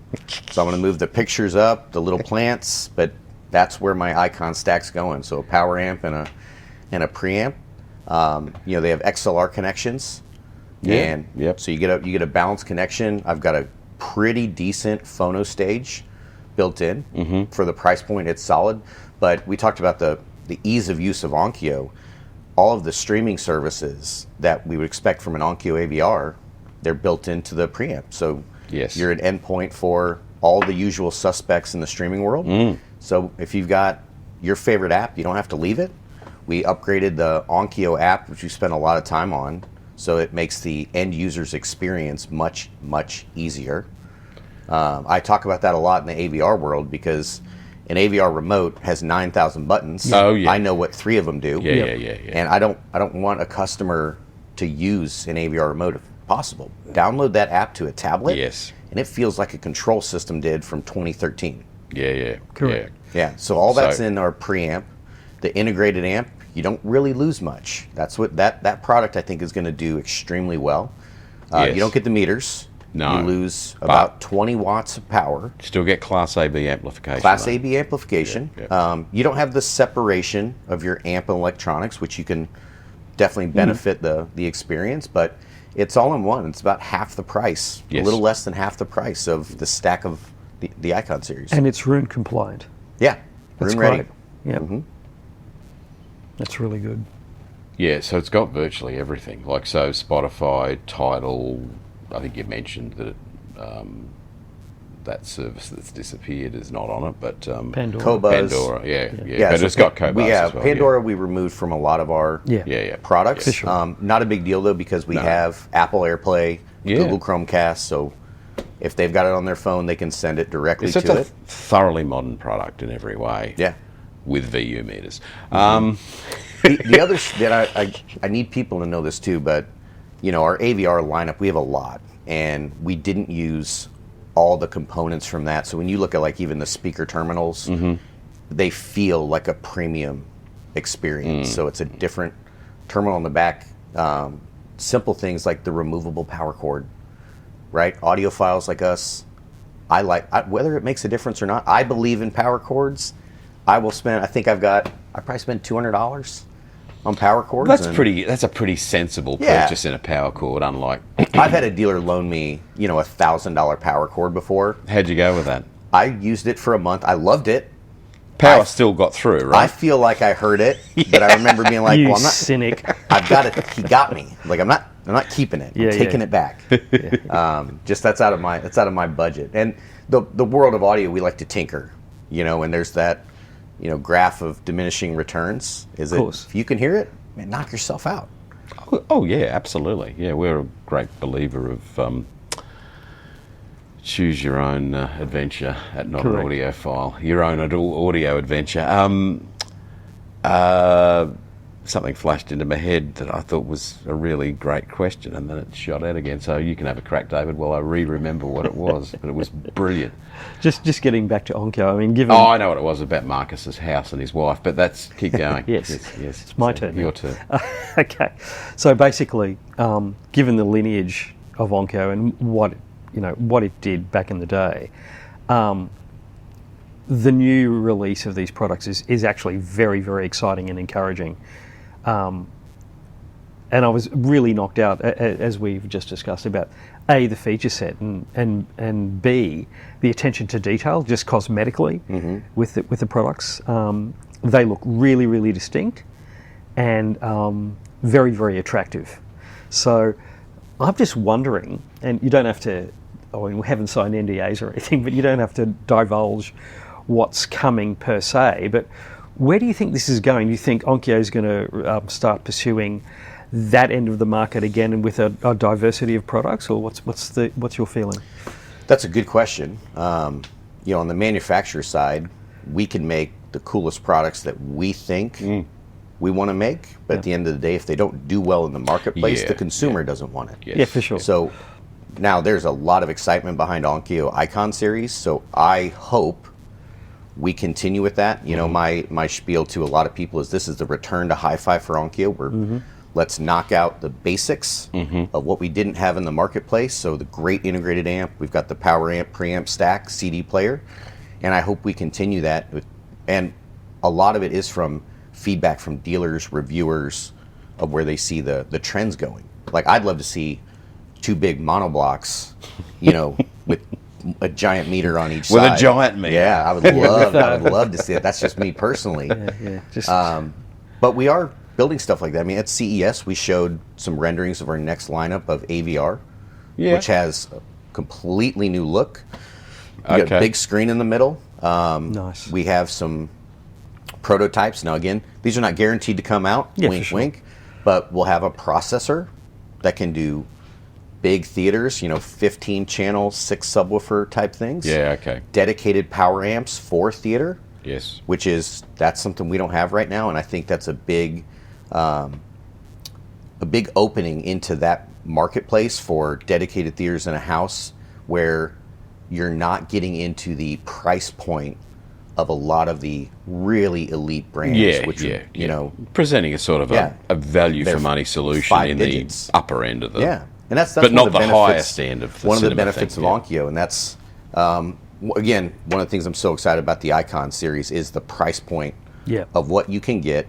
So I'm going to move the pictures up, the little plants, but that's where my Icon stack's going. So a power amp and a preamp. You know, they have XLR connections. Yeah, And yep. so you get a balanced connection. I've got a pretty decent phono stage built in. For the price point, it's solid. But we talked about the ease of use of Onkyo. All of the streaming services that we would expect from an Onkyo AVR, they're built into the preamp. So Yes. you're an endpoint for all the usual suspects in the streaming world. So if you've got your favorite app, you don't have to leave it. We upgraded the Onkyo app, which we spent a lot of time on, so it makes the end user's experience much, much easier. I talk about that a lot in the AVR world because an AVR remote has 9,000 buttons. Oh, yeah. I know what 3 of them do. Yeah. And I don't want a customer to use an AVR remote if possible. Download that app to a tablet. Yes. and it feels like a control system did from 2013. Yeah. Correct. Yeah, so all that's So- in our preamp. The integrated amp, you don't really lose much. That's what that product I think is going to do extremely well. Yes. You don't get the meters. No. You lose about 20 watts of power. Still get Class AB amplification. Class though. AB amplification. Yeah. You don't have the separation of your amp and electronics, which you can definitely benefit the experience, but it's all in one. It's about half the price, Yes. a little less than half the price of the stack of the Icon series. And it's Roon compliant. Yeah, That's room ready. great. Yeah. That's really good. Yeah, so it's got virtually everything. Like, so Spotify, Tidal, I think you mentioned that that service that's disappeared is not on it, but Pandora. Cobuzz. Pandora, yeah. But so it's got Cobuzz as well. Pandora we removed from a lot of our Yeah. products. For sure. Not a big deal though because we have Apple AirPlay, Yeah. Google Chromecast, so if they've got it on their phone, they can send it directly It's such to a it. thoroughly modern product in every way. Yeah. With VU meters. The other that I need people to know this too, but our AVR lineup, we have a lot, and we didn't use all the components from that. So when you look at like even the speaker terminals, they feel like a premium experience. So it's a different terminal in the back. Simple things like the removable power cord, right? Audiophiles like us, whether it makes a difference or not. I believe in power cords. I probably spent $200 on power cords. That's a pretty sensible Yeah. purchase in a power cord, unlike... I've had a dealer loan me, $1,000 power cord before. How'd you go with that? I used it for a month. I loved it. Power still got through, I right? feel like I heard it, but I remember being like, You "Well, I'm not. cynic. I've got it. He got me. Like I'm not keeping it. Yeah, I'm taking yeah. it back. Just that's out of my budget. And the world of audio, we like to tinker, and there's that, graph of diminishing returns. Is it course. if you can hear it, man, knock yourself out. Oh, yeah, absolutely. Yeah, we're a great believer of choose your own adventure at Not An Correct. Audiophile. Your own audio adventure. Something flashed into my head that I thought was a really great question, and then it shot out again. So you can have a crack, David, while I remember what it was. But it was brilliant. Just getting back to Onkyo, I mean, given... Oh, I know what it was about Marcus's house and his wife, but keep going. Yes. It's my turn now. Your turn. Okay. So basically, given the lineage of Onkyo and what it did back in the day, the new release of these products is actually very, very exciting and encouraging. And I was really knocked out, as we've just discussed, about A, the feature set, and B, the attention to detail, just cosmetically, with the products. They look really, really distinct and very, very attractive. So I'm just wondering, and you don't have to, we haven't signed NDAs or anything, but you don't have to divulge what's coming per se, but where do you think this is going? Do you think Onkyo is going to start pursuing that end of the market again and with a diversity of products, or what's your feeling? That's a good question. On the manufacturer side, we can make the coolest products that we think we want to make, but at the end of the day, if they don't do well in the marketplace, the consumer doesn't want it. Yes. Yeah, for sure. So now there's a lot of excitement behind Onkyo Icon series, so I hope we continue with that. My spiel to a lot of people is this is the return to HiFi for Onkyo. Let's knock out the basics of what we didn't have in the marketplace. So the great integrated amp, we've got the power amp, preamp stack, CD player, and I hope we continue that. And a lot of it is from feedback from dealers, reviewers, of where they see the trends going. Like I'd love to see 2 big monoblocks, with a giant meter on each side. With a giant meter. Yeah, I would love to see it. That's just me personally. But we are building stuff like that. I mean, at CES, we showed some renderings of our next lineup of AVR, which has a completely new look. We got a big screen in the middle. Nice. We have some prototypes. Now, again, these are not guaranteed to come out. Yeah, wink, for sure. wink. But we'll have a processor that can do big theaters, 15 channel, 6 subwoofer type things. Yeah, okay. Dedicated power amps for theater. Yes. That's something we don't have right now, and I think that's a big opening into that marketplace for dedicated theaters in a house where you're not getting into the price point of a lot of the really elite brands, which are, you know, presenting a sort of a value for money solution in digits. the upper end of the and that's but one not of the benefits, highest end of the one of the cinema benefits thing, of Onkyo, and that's again one of the things I'm so excited about the Icon series is the price point of what you can get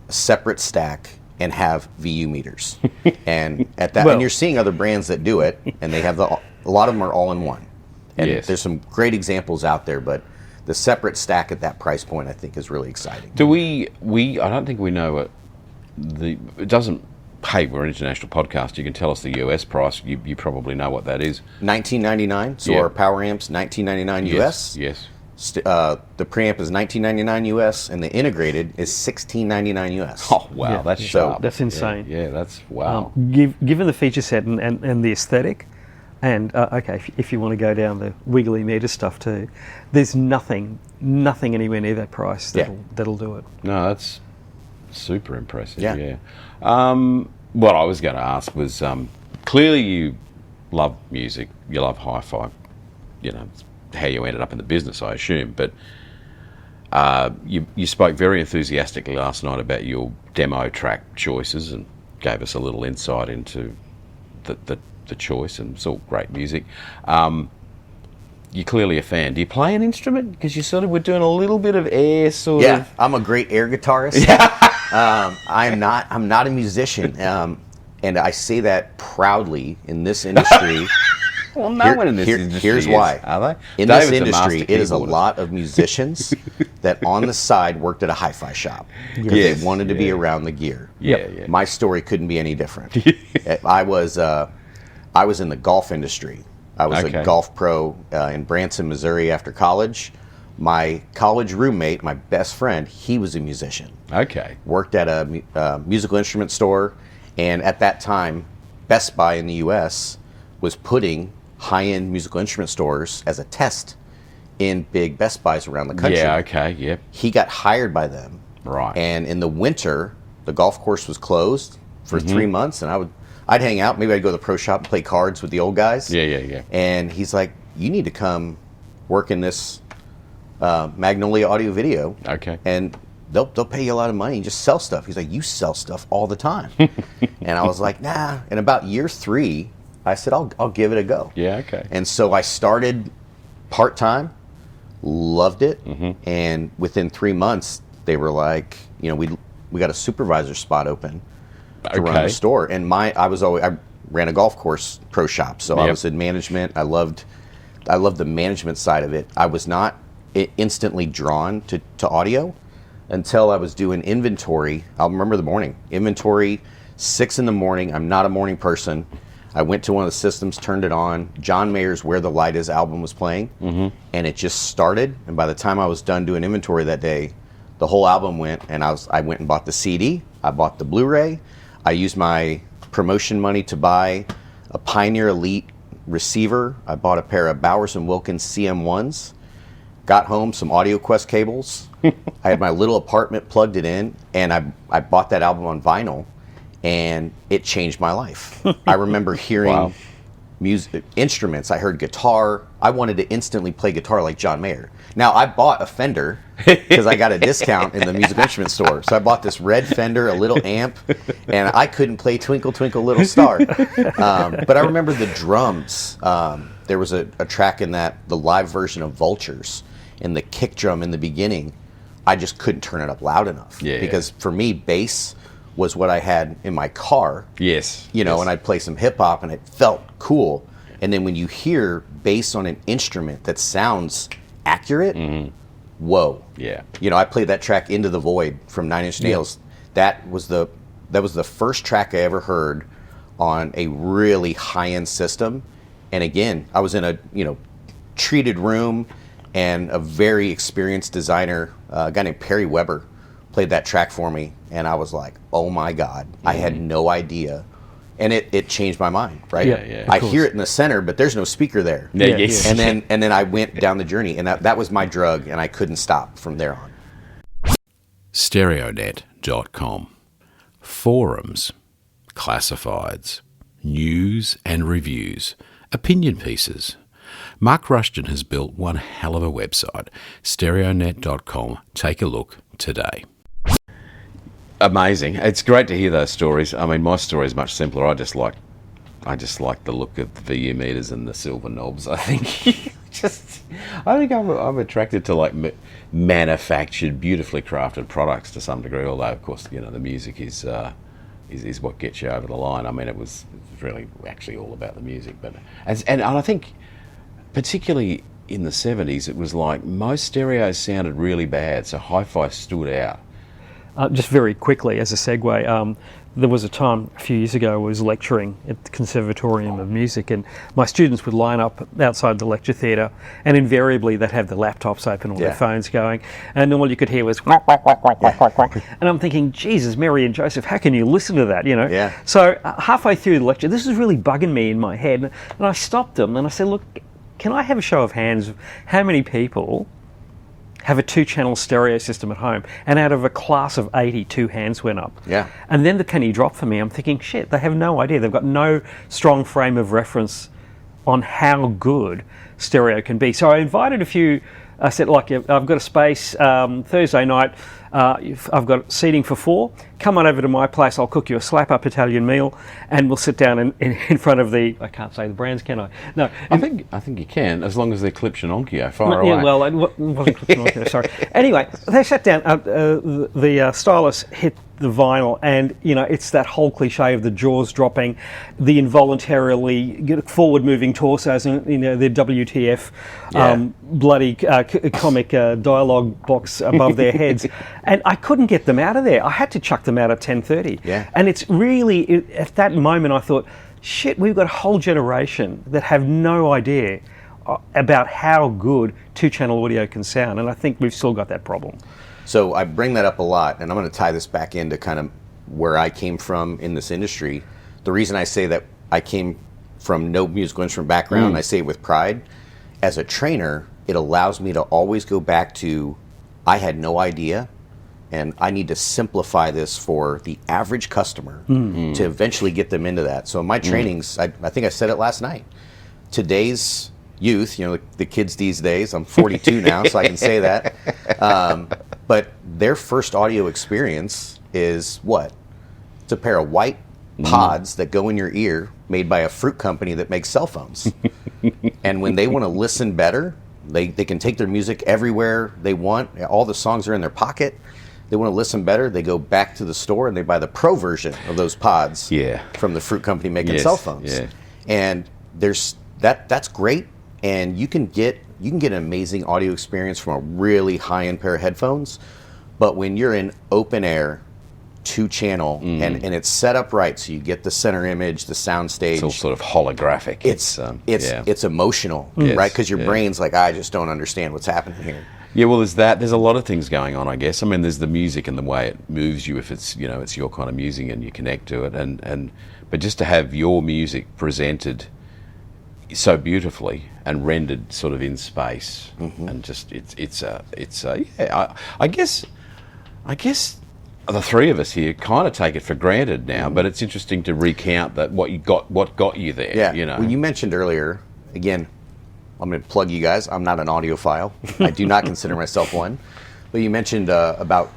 a separate stack and have VU meters, and at that, and you're seeing other brands that do it, and they have a lot of them are all in one, and there's some great examples out there, but the separate stack at that price point, I think, is really exciting. Do we? I don't think we know it doesn't. Hey, we're an international podcast. You can tell us the US price. You probably know what that is. $19.99. So our power amps, $19.99 US. Yes. The preamp is $19.99 US, and the integrated is $16.99 US. Oh wow, that's sharp. That's insane. Yeah, that's wow. Given the feature set and the aesthetic. And if you want to go down the wiggly meter stuff too, there's nothing anywhere near that price that'll do it. No, that's super impressive. Yeah. What I was going to ask was, clearly you love music, you love hi-fi. You know, it's how you ended up in the business, I assume. But you spoke very enthusiastically last night about your demo track choices and gave us a little insight into the choice, and it's all great music. You're clearly a fan. Do you play an instrument? Because you sort of were doing a little bit of air sort of. Yeah, I'm a great air guitarist. I'm not a musician, and I say that proudly in this industry. Well, no one in this industry here's why. Are they? In David's this industry, a it is a keyboardist. lot of musicians that on the side worked at a hi-fi shop because Yes, they wanted to be around the gear. Yeah. My story couldn't be any different. I was in the golf industry. I was a golf pro in Branson, Missouri after college. My college roommate, my best friend, he was a musician. Okay. Worked at a musical instrument store, and at that time, Best Buy in the U.S. was putting high-end musical instrument stores as a test in big Best Buys around the country. Yeah, okay, yep. He got hired by them. Right. And in the winter, the golf course was closed for 3 months, and I'd hang out. Maybe I'd go to the pro shop and play cards with the old guys. Yeah. And he's like, you need to come work in this Magnolia Audio Video. Okay. And they'll pay you a lot of money and just sell stuff. He's like, you sell stuff all the time. And I was like, nah. And about year 3, I said, I'll give it a go. Yeah, okay. And so I started part-time, loved it, and within 3 months, they were like, you know, we got a supervisor spot open to run the store. And I ran a golf course pro shop, so I was in management. I loved the management side of it. I was not instantly drawn to audio until I was doing inventory. I'll remember the morning. Inventory, 6 in the morning. I'm not a morning person. I went to one of the systems, turned it on. John Mayer's Where the Light Is album was playing, and it just started. And by the time I was done doing inventory that day, the whole album went, and I went and bought the CD. I bought the Blu-ray. I used my promotion money to buy a Pioneer Elite receiver. I bought a pair of Bowers & Wilkins CM1s. Got home, some AudioQuest cables. I had my little apartment, plugged it in, and I bought that album on vinyl, and it changed my life. I remember hearing music, instruments. I heard guitar. I wanted to instantly play guitar like John Mayer. Now, I bought a Fender because I got a discount in the music instrument store. So I bought this red Fender, a little amp, and I couldn't play Twinkle, Twinkle, Little Star. But I remember the drums. There was a track in that, the live version of Vultures, and the kick drum in the beginning, I just couldn't turn it up loud enough. Because for me, bass was what I had in my car. Yes. You know, and I'd play some hip hop and it felt cool. And then when you hear bass on an instrument that sounds accurate, whoa. Yeah. You know, I played that track Into the Void from Nine Inch Nails. That was the first track I ever heard on a really high-end system. And again, I was in a, treated room, and a very experienced designer, a guy named Perry Weber, played that track for me, and I was like, oh my God, I had no idea. And it changed my mind, right? Yeah, I hear it in the center, but there's no speaker there. Yes. And then I went down the journey, and that was my drug, and I couldn't stop from there on. Stereonet.com. Forums, classifieds, news and reviews, opinion pieces, Mark Rushton has built one hell of a website, stereonet.com. Take a look today. Amazing. It's great to hear those stories. I mean, my story is much simpler. I just like the look of the VU meters and the silver knobs. I think I'm attracted to like manufactured, beautifully crafted products to some degree. Although, of course, the music is what gets you over the line. I mean, it was really actually all about the music. But and I think particularly in the 70s, it was like most stereos sounded really bad, so hi-fi stood out. Just very quickly, as a segue, there was a time a few years ago I was lecturing at the Conservatorium of Music, and my students would line up outside the lecture theatre, and invariably they'd have their laptops open or their phones going, and all you could hear was quack, quack, quack, quack, quack, quack, quack. And I'm thinking, Jesus, Mary and Joseph, how can you listen to that, Yeah. So halfway through the lecture, this was really bugging me in my head, and I stopped them and I said, look, can I have a show of hands of how many people have a 2-channel stereo system at home? And out of a class of 80, 2 hands went up. Yeah. And then the penny dropped for me. I'm thinking, shit, they have no idea. They've got no strong frame of reference on how good stereo can be. So I invited a few. I said, like, I've got a space Thursday night. I've got seating for 4. Come on over to my place. I'll cook you a slap-up Italian meal, and we'll sit down in front of the. I can't say the brands, can I? No. I think you can, as long as they're Klipsch and Onkyo. Far away. Yeah, well, it wasn't Klipsch and Onkyo, sorry. Anyway, they sat down. The stylus hit the vinyl, and it's that whole cliche of the jaws dropping, the involuntarily forward-moving torsos, and the WTF bloody comic dialogue box above their heads, and I couldn't get them out of there. I had to chuck them out at 10:30. Yeah. And it's really at that moment I thought, shit, we've got a whole generation that have no idea about how good 2-channel audio can sound, and I think we've still got that problem. So I bring that up a lot, and I'm going to tie this back into kind of where I came from in this industry. The reason I say that I came from no musical instrument background, and I say it with pride, as a trainer, it allows me to always go back to, I had no idea, and I need to simplify this for the average customer to eventually get them into that. So in my trainings, I think I said it last night, today's youth, the kids these days, I'm 42 now, so I can say that, but their first audio experience is what? It's a pair of white pods that go in your ear made by a fruit company that makes cell phones. And when they want to listen better, they can take their music everywhere they want. All the songs are in their pocket. They want to listen better, they go back to the store and they buy the pro version of those pods from the fruit company making cell phones. Yeah. And that's great, and you can get an amazing audio experience from a really high-end pair of headphones. But when you're in open air, 2-channel, and it's set up right, so you get the center image, the sound stage. It's all sort of holographic. It's emotional, right? Because your brain's like, I just don't understand what's happening here. Yeah, well, there's that. There's a lot of things going on, I guess. I mean, there's the music and the way it moves you if it's it's your kind of music and you connect to it, but just to have your music presented so beautifully and rendered sort of in space, and just I guess the three of us here kind of take it for granted now, but it's interesting to recount that what got you there. Yeah. Well, you mentioned earlier, again, I'm going to plug you guys. I'm not an audiophile. I do not consider myself one. But you mentioned about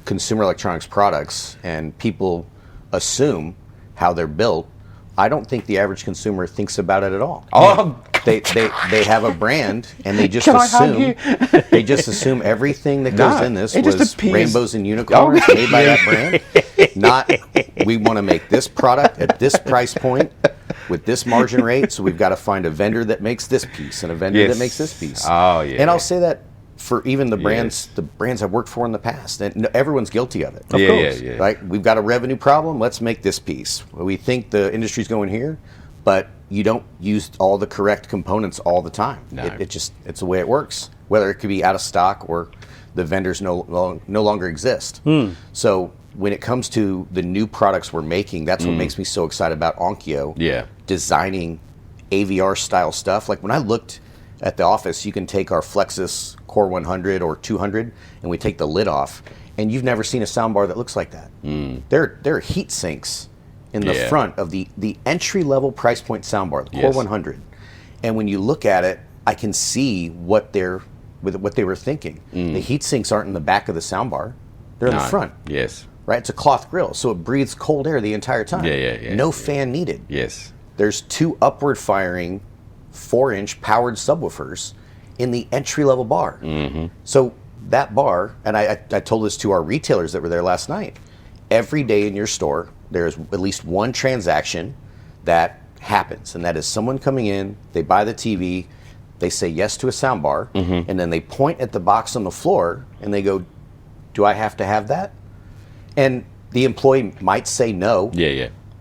consumer electronics products, and people assume how they're built. I don't think the average consumer thinks about it at all. Oh, they have a brand, and they just assume everything that goes in this was rainbows and unicorns made by that brand. Not, we want to make this product at this price point with this margin rate, so we've got to find a vendor that makes this piece and a vendor that makes this piece. Oh, yeah. And I'll say that for even the brands I've worked for in the past, and everyone's guilty of it. Of course. Yeah. Right? We've got a revenue problem, let's make this piece. We think the industry's going here, but you don't use all the correct components all the time. No. It's the way it works, whether it could be out of stock or the vendors no longer exist. So when it comes to the new products we're making, that's what makes me so excited about Onkyo. Designing AVR style stuff. Like when I looked at the office, you can take our Flexus Core 100 or 200 and we take the lid off, and you've never seen a soundbar that looks like that. There are heat sinks in the front of the entry level price point soundbar, the Core 100. And when you look at it, I can see what they were thinking. The heat sinks aren't in the back of the soundbar; they're in the front. Yes. Right, it's a cloth grill, so it breathes cold air the entire time. No fan needed. Yes. There's 2 upward firing 4-inch powered subwoofers in the entry-level bar. So that bar, and I told this to our retailers that were there last night, every day in your store, there's at least one transaction that happens, and that is someone coming in, they buy the TV, they say yes to a soundbar, and then they point at the box on the floor, and they go, do I have to have that? And the employee might say no.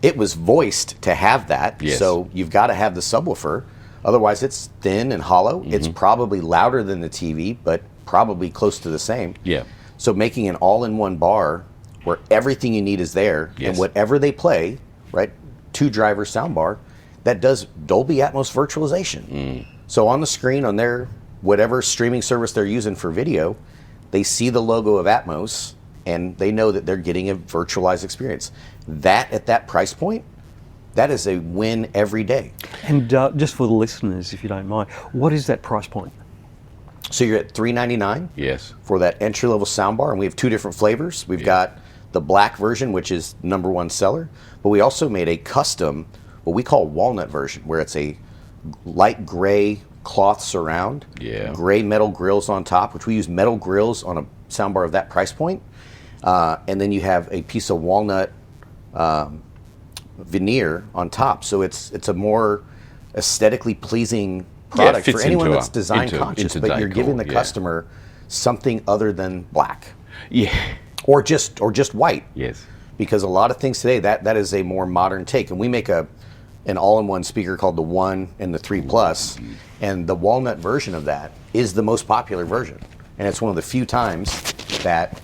It was voiced to have that, so you've got to have the subwoofer. Otherwise, it's thin and hollow. It's probably louder than the TV, but probably close to the same. So making an all-in-one bar where everything you need is there, and whatever they play, right, 2-driver soundbar, that does Dolby Atmos virtualization. So on the screen, on their whatever streaming service they're using for video, they see the logo of Atmos, and they know that they're getting a virtualized experience. That, at that price point, that is a win every day. And just for the listeners, if you don't mind, what is that price point? So you're at $399 for that entry-level soundbar, and we have 2 different flavors. We've got the black version, which is #1 seller, but we also made a custom, what we call walnut version, where it's a light gray cloth surround, gray metal grills on top, which we use metal grills on a soundbar of that price point. And then you have a piece of walnut veneer on top, so it's a more aesthetically pleasing product for anyone that's design conscious. But you're giving the customer something other than black, or just white. Because a lot of things today that is a more modern take, and we make an all-in-one speaker called the 1 and the 3 Plus, and the walnut version of that is the most popular version, and it's one of the few times that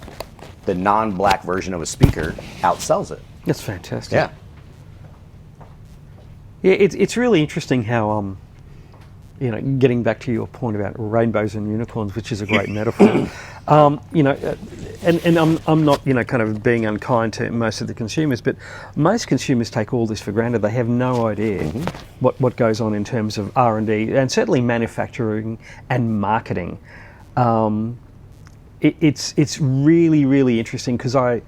the non-black version of a speaker outsells it. That's fantastic. It's really interesting how getting back to your point about rainbows and unicorns, which is a great metaphor. And I'm not kind of being unkind to most of the consumers, but most consumers take all this for granted. They have no idea what goes on in terms of R&D and certainly manufacturing and marketing. It's really, really interesting because I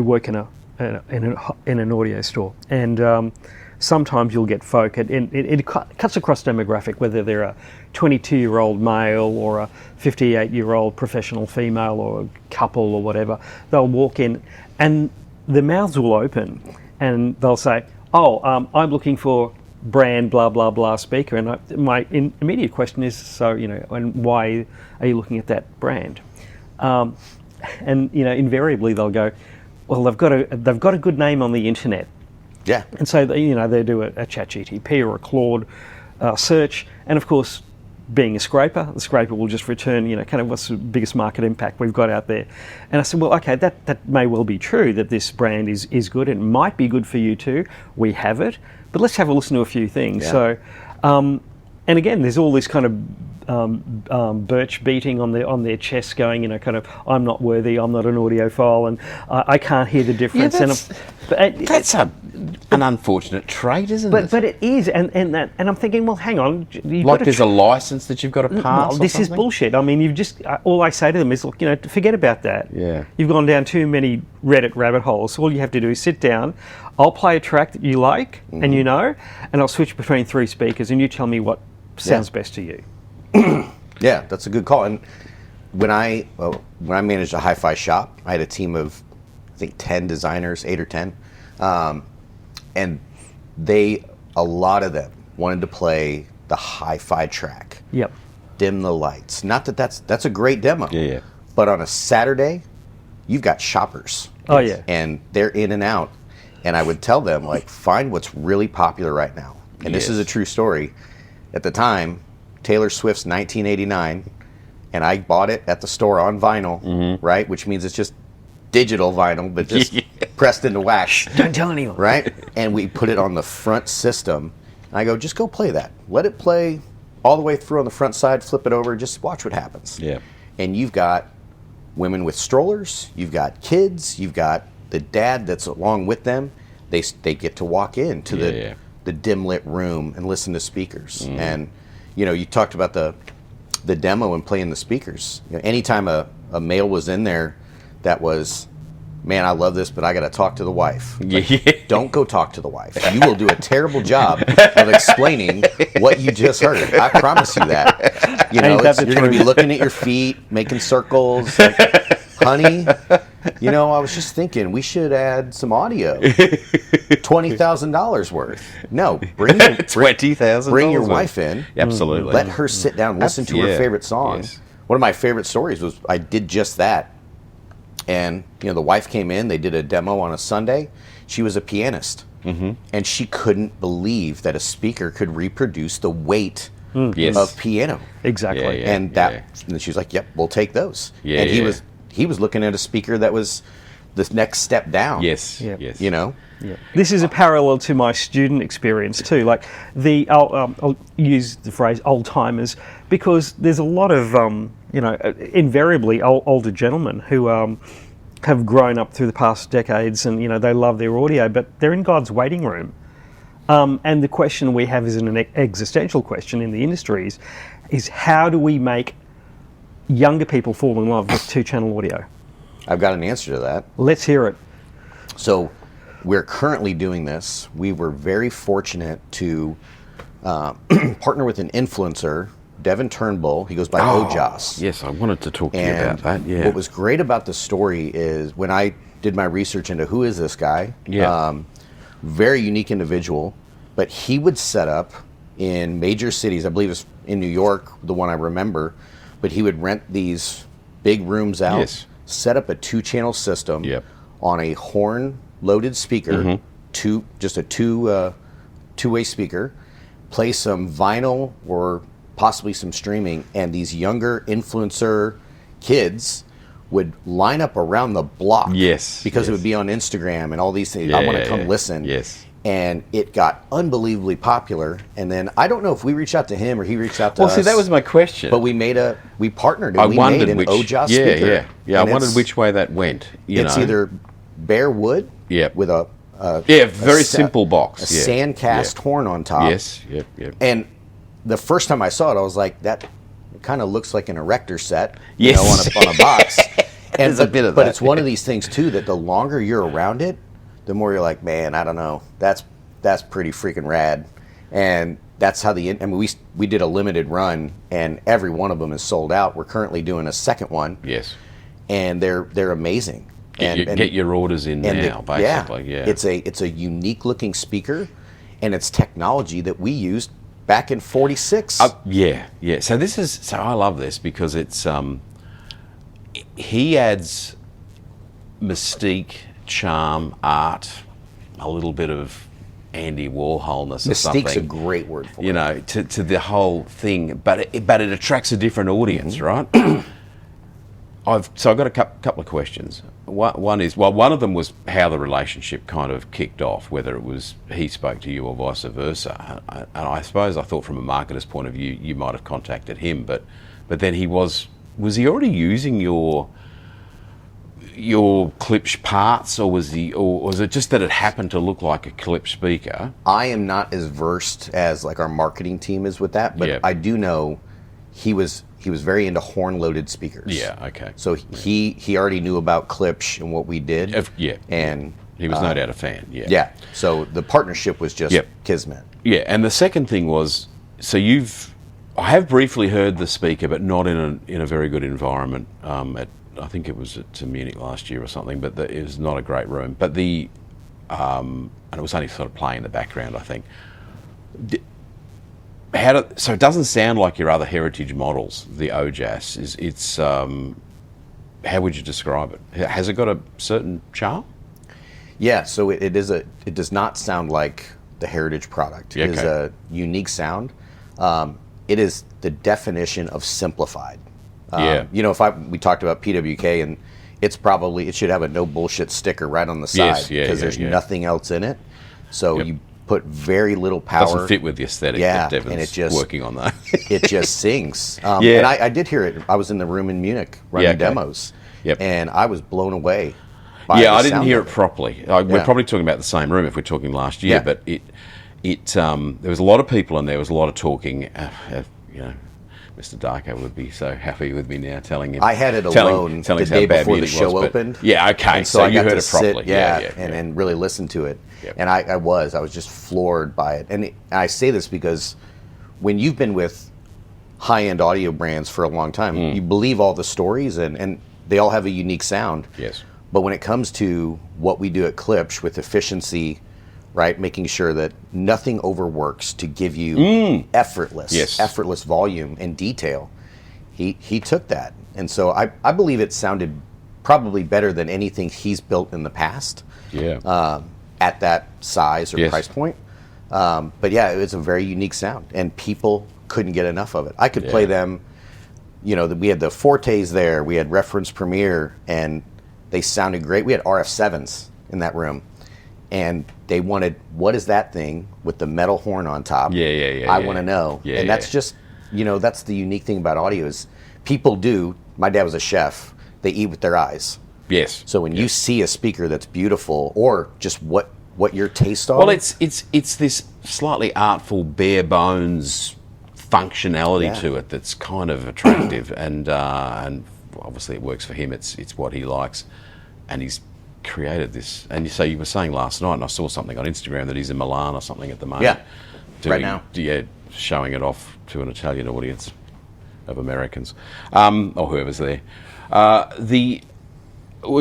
work in an audio store, and sometimes you'll get folk, it cuts across demographic, whether they're a 22-year-old male or a 58-year-old professional female or a couple or whatever. They'll walk in and their mouths will open and they'll say, I'm looking for brand blah, blah, blah speaker. And my immediate question is, and why are you looking at that brand? And invariably they'll go, well, they've got a good name on the internet. And so they do a ChatGTP or a Claude search, and of course, being a scraper, the scraper will just return, kind of what's the biggest market impact we've got out there. And I said, well, okay, that may well be true that this brand is good. It might be good for you too. We have it, but let's have a listen to a few things. So, and again, there's all this kind of birch beating on their chests, going, kind of, I'm not worthy, I'm not an audiophile, and I can't hear the difference. That's an unfortunate trait, isn't it? But it is, and I'm thinking, well, hang on, there's a license that you've got to pass. Well, this is bullshit. I mean, you've just all I say to them is, look, forget about that. You've gone down too many Reddit rabbit holes. So all you have to do is sit down. I'll play a track that you like, and and I'll switch between 3 speakers, and you tell me what sounds best to you. That's a good call. And when I managed a hi-fi shop, I had a team of, I think, 10 designers, 8 or 10, and a lot of them wanted to play the hi-fi track. Dim the lights. Not that's a great demo. But on a Saturday, you've got shoppers. And they're in and out. And I would tell them, find what's really popular right now. And this is a true story. At the time, Taylor Swift's 1989, and I bought it at the store on vinyl, right? Which means it's just digital vinyl, but just pressed into wax. Don't tell anyone. Right? And we put it on the front system. And I go, just go play that. Let it play all the way through on the front side, flip it over, just watch what happens. And you've got women with strollers, you've got kids, you've got the dad that's along with them. They get to walk into the dim lit room and listen to speakers. And you talked about the demo and playing the speakers. Anytime a male was in there that was, man, I love this, but I got to talk to the wife. Like, don't go talk to the wife. You will do a terrible job of explaining what you just heard. I promise you that. You're going to be looking at your feet, making circles. Like, honey, I was just thinking we should add some audio. $20,000 worth. No, bring $20,000. Bring your wife in. Absolutely. Let her sit down, listen to her favorite song. Yes. One of my favorite stories was I did just that. And, the wife came in, they did a demo on a Sunday. She was a pianist. Mm-hmm. And she couldn't believe that a speaker could reproduce the weight of piano. Exactly. Yeah, and and she was like, yep, we'll take those. Yeah, and he was looking at a speaker that was the next step down. Yes, Yep. yes. Yeah. This is a parallel to my student experience too. Like I'll use the phrase old timers because there's a lot of invariably older gentlemen who have grown up through the past decades, and they love their audio, but they're in God's waiting room. And the question we have is an existential question in the industries: is how do we make younger people fall in love with 2-channel audio? I've got an answer to that. Let's hear it. So we're currently doing this. We were very fortunate to partner with an influencer, Devin Turnbull. He goes by Ojas. Yes, I wanted to talk to you about that. Yeah. What was great about the story is when I did my research into who is this guy, very unique individual, but he would set up in major cities. I believe it's in New York, the one I remember, but he would rent these big rooms out, set up a 2-channel system on a horn-loaded speaker, just a two-way speaker, play some vinyl or possibly some streaming, and these younger influencer kids would line up around the block. Because it would be on Instagram and all these things. I want to come listen. And it got unbelievably popular. And then I don't know if we reached out to him or he reached out to us. Well, see, that was my question. But we partnered and we made an Ojas speaker. Yeah, I wondered which way that went. It's either bare wood with a very simple box. A sand cast horn on top. Yep. And the first time I saw it, I was like, that kind of looks like an erector set, on a box. And There's a bit of but that. it's one of these things too that the longer you're around it, the more you're like, man, I don't know, that's pretty freaking rad. And that's how we did a limited run, and every one of them is sold out. We're currently doing a second one. And they're amazing. Get your orders in now, basically. Yeah. It's a unique looking speaker, and it's technology that we used back in '46. So I love this because it's he adds mystique, charm, art, a little bit of Andy Warholness or something. Mystique's a great word for it. To the whole thing, but it attracts a different audience, right? I've got a couple of questions. One is, one of them was how the relationship kind of kicked off, whether it was he spoke to you or vice versa. And I suppose I thought from a marketer's point of view, you might have contacted him, but then he was he already using your Klipsch parts, or was it just that it happened to look like a Klipsch speaker? I am not as versed as like our marketing team is with that, but I do know he was very into horn-loaded speakers. Yeah, okay. So he already knew about Klipsch and what we did. And he was no doubt a fan. Yeah. Yeah. So the partnership was just kismet. Yeah, and the second thing was, so I have briefly heard the speaker, but not in a very good environment. I think it was at Munich last year or something, but it was not a great room. But and it was only sort of playing in the background, I think. So it doesn't sound like your other heritage models, the Ojas. It's how would you describe it? Has it got a certain charm? Yeah, so it does not sound like the heritage product. It is a unique sound. It is the definition of simplified. We talked about PWK, and it should have a no bullshit sticker right on the side because there's nothing else in it. So you put very little power. Doesn't fit with the aesthetic that Devin's and it just, working on that. It just sings. And I did hear it. I was in the room in Munich running demos, and I was blown away by the I didn't sound hear of it properly. We're probably talking about the same room if we're talking last year, but there was a lot of people and there was a lot of talking. Mr. Darko would be so happy with me now telling him. I had it alone the day before the show opened. Yeah, okay. And so I you got heard to it properly. sit, and really listen to it. Yep. And I was just floored by it. And I say this because when you've been with high-end audio brands for a long time, you believe all the stories, and they all have a unique sound. Yes. But when it comes to what we do at Klipsch with efficiency, right, making sure that nothing overworks to give you effortless volume and detail, he took that. And so I believe it sounded probably better than anything he's built in the past. Yeah. At that size or Yes. price point. But yeah, it was a very unique sound, and people couldn't get enough of it. I could play them, we had the Fortes there, we had Reference Premiere, and they sounded great. We had RF7s in that room, and they wanted, what is that thing with the metal horn on top? I want to know. Yeah, and that's just, that's the unique thing about audio is people do, my dad was a chef, they eat with their eyes. Yes. So when you see a speaker that's beautiful, or just what your taste are. Well, it's this slightly artful, bare bones functionality to it that's kind of attractive, and obviously it works for him. It's what he likes, and he's created this. And so you were saying last night, and I saw something on Instagram that he's in Milan or something at the moment. Yeah, right now. Yeah, showing it off to an Italian audience of Americans, or whoever's there. We're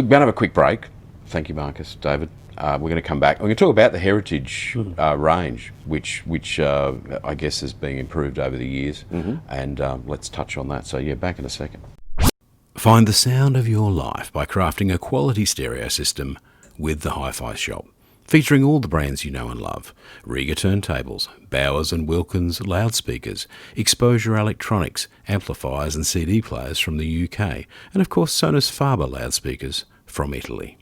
going to have a quick break. Thank you, Marcus, David. We're going to come back. We're going to talk about the heritage range, which I guess is being improved over the years, and let's touch on that. So yeah, back in a second. Find the sound of your life by crafting a quality stereo system with the HiFi Shop, featuring all the brands you know and love: Riga turntables, Bowers and Wilkins loudspeakers, Exposure electronics, amplifiers and CD players from the UK, and of course Sonos Faber loudspeakers from Italy.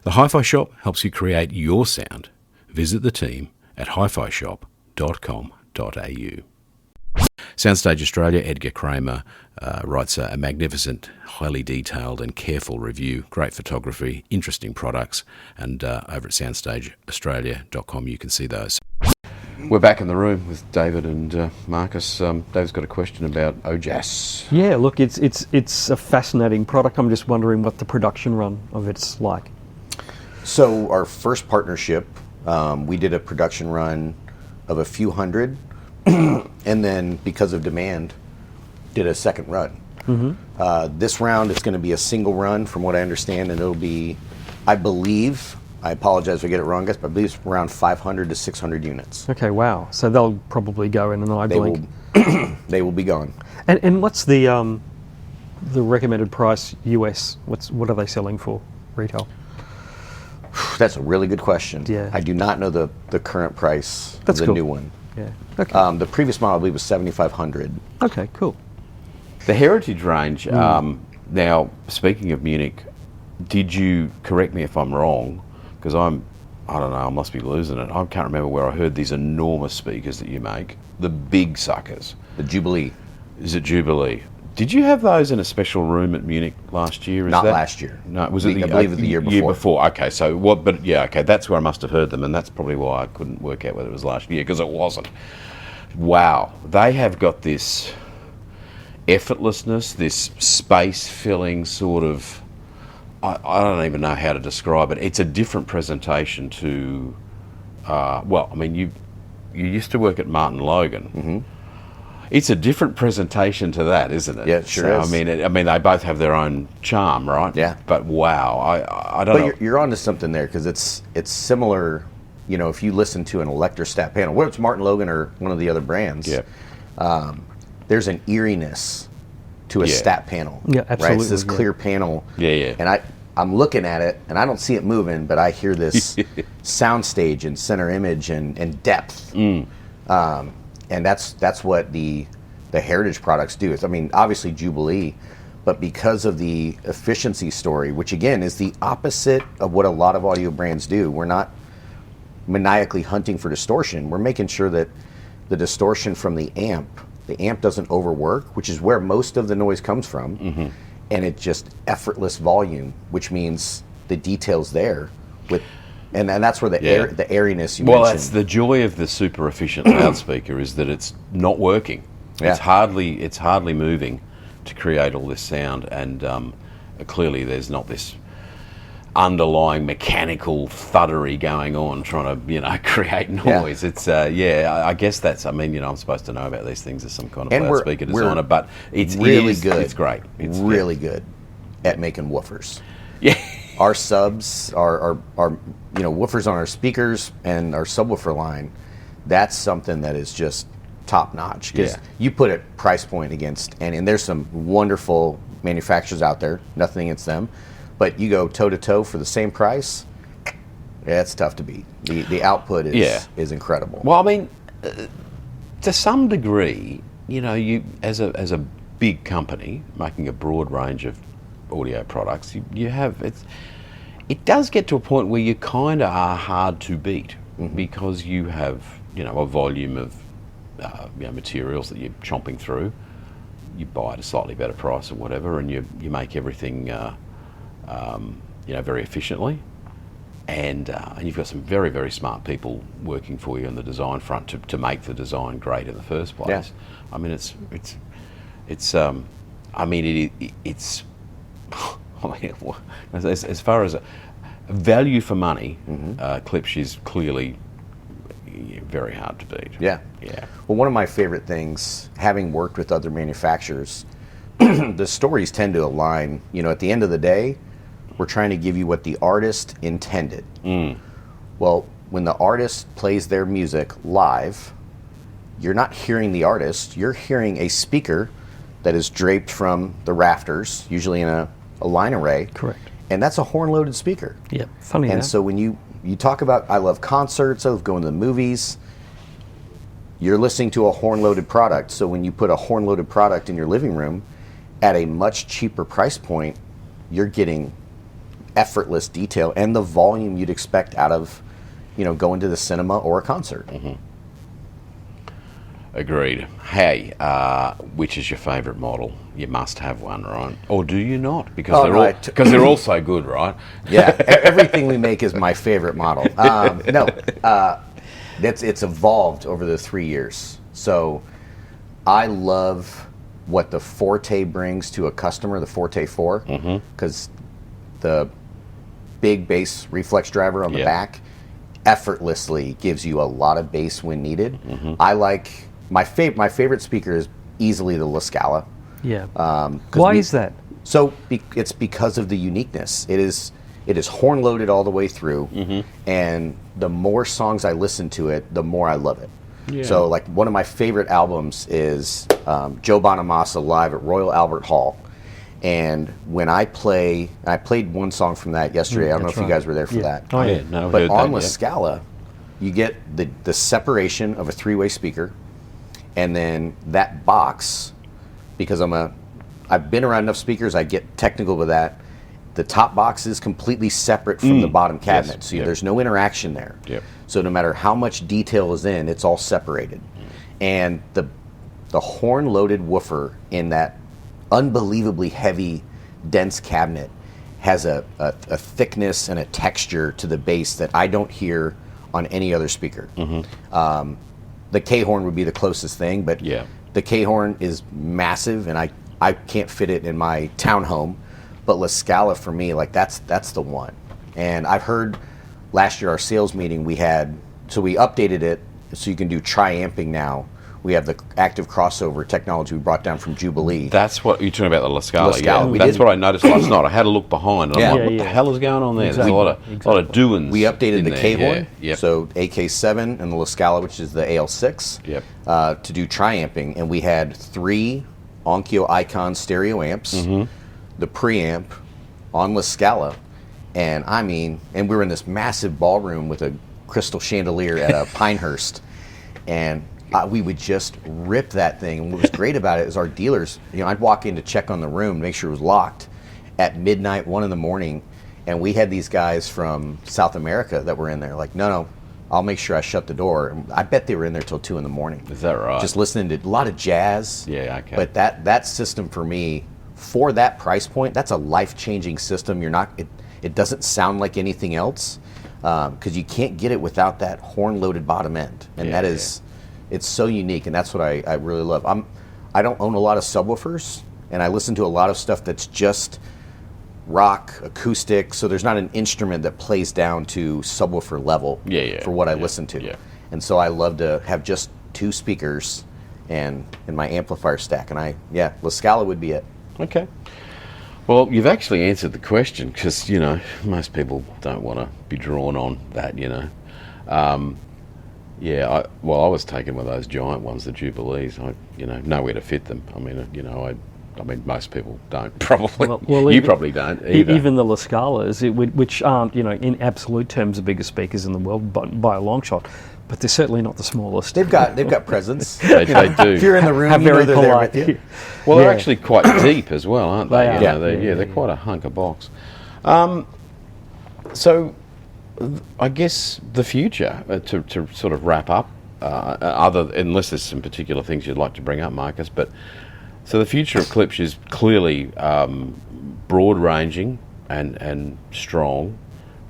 The HiFi Shop helps you create your sound. Visit the team at hifishop.com.au. Soundstage Australia, Edgar Kramer writes a magnificent, highly detailed and careful review, great photography, interesting products, and over at soundstageaustralia.com you can see those. We're back in the room with David and Marcus. David's got a question about OJAS. Yeah, look, it's a fascinating product. I'm just wondering what the production run of it's like. So our first partnership, we did a production run of a few hundred, and then because of demand, did a second run. This round it's going to be a single run from what I understand, and it'll be, I believe, I apologize if I get it wrong, guys, but I believe it's around 500 to 600 units. Okay, wow. So they'll probably go in an eye blink. They will be gone. And what's the recommended price US? What are they selling for retail? That's a really good question. Yeah. I do not know the current price That's of the cool. new one. Yeah. Okay. The previous model I believe was 7,500. Okay, cool. The heritage range, now speaking of Munich, did you, correct me if I'm wrong, because I don't know, I must be losing it. I can't remember where I heard these enormous speakers that you make, the big suckers. The Jubilee. Is it Jubilee? Did you have those in a special room at Munich last year? Not last year. No, was it I believe it the year before. Okay, so what? But yeah, okay, that's where I must have heard them, and that's probably why I couldn't work out whether it was last year, because it wasn't. Wow, they have got this effortlessness, this space-filling sort of. I don't even know how to describe it. It's a different presentation to. Well, I mean, you used to work at Martin Logan. Mm-hmm. It's a different presentation to that, isn't it? Yeah, it sure is. I mean, they both have their own charm, right? Yeah. But wow, I don't know. But you're onto something there, because it's similar. You know, if you listen to an Electrostat panel, whether it's Martin Logan or one of the other brands, there's an eeriness to a stat panel. Yeah, absolutely. Right? It's this clear panel. Yeah. And I'm looking at it, and I don't see it moving, but I hear this soundstage and center image and depth. And that's what the heritage products do. I mean, obviously Jubilee, but because of the efficiency story, which again is the opposite of what a lot of audio brands do. We're not maniacally hunting for distortion. We're making sure that the distortion from the amp doesn't overwork, which is where most of the noise comes from. Mm-hmm. And it's just effortless volume, which means the detail's there and that's where the airiness you mentioned. Well, that's the joy of the super efficient loudspeaker, is that it's not working. Yeah. It's hardly moving to create all this sound, and clearly there's not this underlying mechanical thuddery going on trying to create noise. It's I guess that's, I'm supposed to know about these things as some kind of And loudspeaker designer, but it's really good. It's great. It's really good at making woofers. Yeah. Our subs, our woofers on our speakers and our subwoofer line, that's something that is just top notch, because you put a price point against, and there's some wonderful manufacturers out there, nothing against them, but you go toe to toe for the same price, it's tough to beat. The output is incredible. Well, to some degree, you as a big company making a broad range of audio products, you have it does get to a point where you kind of are hard to beat, because you have a volume of materials that you're chomping through. You buy at a slightly better price or whatever, and you make everything very efficiently, and you've got some very, very smart people working for you on the design front to make the design great in the first place. It's as far as a value for money, Klipsch is clearly very hard to beat. Yeah. Well, one of my favorite things, having worked with other manufacturers, the stories tend to align. At the end of the day, we're trying to give you what the artist intended. Well, when the artist plays their music live, you're not hearing the artist, you're hearing a speaker that is draped from the rafters, usually in a line array. Correct. And that's a horn-loaded speaker. Yeah, funny. And so when you talk about, I love concerts, I love going to the movies, you're listening to a horn-loaded product. So when you put a horn-loaded product in your living room at a much cheaper price point, you're getting effortless detail and the volume you'd expect out of, going to the cinema or a concert. Agreed. Hey, which is your favourite model? You must have one, right? Or do you not? Because they're all so good, right? Yeah, everything we make is my favorite model. It's evolved over the 3 years. So I love what the Forte brings to a customer, the Forte 4, because the big bass reflex driver on the back effortlessly gives you a lot of bass when needed. I like, my favorite speaker is easily the La Scala. Yeah. Why is that? So it's because of the uniqueness. It is horn loaded all the way through, and the more songs I listen to it, the more I love it. Yeah. So like one of my favorite albums is Joe Bonamassa live at Royal Albert Hall. And when I played one song from that yesterday. I don't know if you guys were there for that. Oh yeah. No, but on La Scala, you get the separation of a three-way speaker, and then that box, because I've been around enough speakers, I get technical with that. The top box is completely separate from the bottom cabinet, so there's no interaction there. Yep. So no matter how much detail is in, it's all separated. And the horn-loaded woofer in that unbelievably heavy, dense cabinet has a thickness and a texture to the bass that I don't hear on any other speaker. The K-horn would be the closest thing, but the K-horn is massive, and I can't fit it in my townhome. But La Scala for me, like that's the one. And I've heard last year our sales meeting we updated it so you can do tri-amping now. We have the active crossover technology we brought down from Jubilee. That's what you're talking about, the La Scala. La Scala. Yeah, that's what I noticed last night. I had a look behind, and I'm like, what the hell is going on there? Exactly. There's a lot of doings. We updated the K-horn, Yep. so AK7 and the La Scala, which is the AL6, to do tri-amping. And we had 3 Onkyo Icon stereo amps, the preamp on La Scala, and we were in this massive ballroom with a crystal chandelier at a Pinehurst, and we would just rip that thing. And what was great about it is our dealers, I'd walk in to check on the room, make sure it was locked at midnight, 1 in the morning, and we had these guys from South America that were in there like, no, I'll make sure I shut the door. And I bet they were in there till 2 in the morning. Is that right? Just listening to a lot of jazz. Yeah, okay. But that system for me, for that price point, that's a life-changing system. It doesn't sound like anything else, because you can't get it without that horn-loaded bottom end, and it's so unique, and that's what I really love. I don't own a lot of subwoofers, and I listen to a lot of stuff that's just rock, acoustic, so there's not an instrument that plays down to subwoofer level for what I listen to. Yeah. And so I love to have just 2 speakers and in my amplifier stack, and La Scala would be it. Okay. Well, you've actually answered the question, because, you know, most people don't want to be drawn on that, you know. I was taken with those giant ones, the Jubilees. Nowhere to fit them. I mean, most people don't, probably. Well, you probably don't either. Even the La Scalas, which aren't, in absolute terms, the biggest speakers in the world by a long shot, but they're certainly not the smallest. They've got presence. They do. If you're in the room, How very they're there polite. with you. Well, they're actually quite deep as well, aren't they? They are. They're quite a hunk of box. So, I guess the future, to sort of wrap up, unless there's some particular things you'd like to bring up, Marcus, but so the future of Klipsch is clearly broad-ranging and strong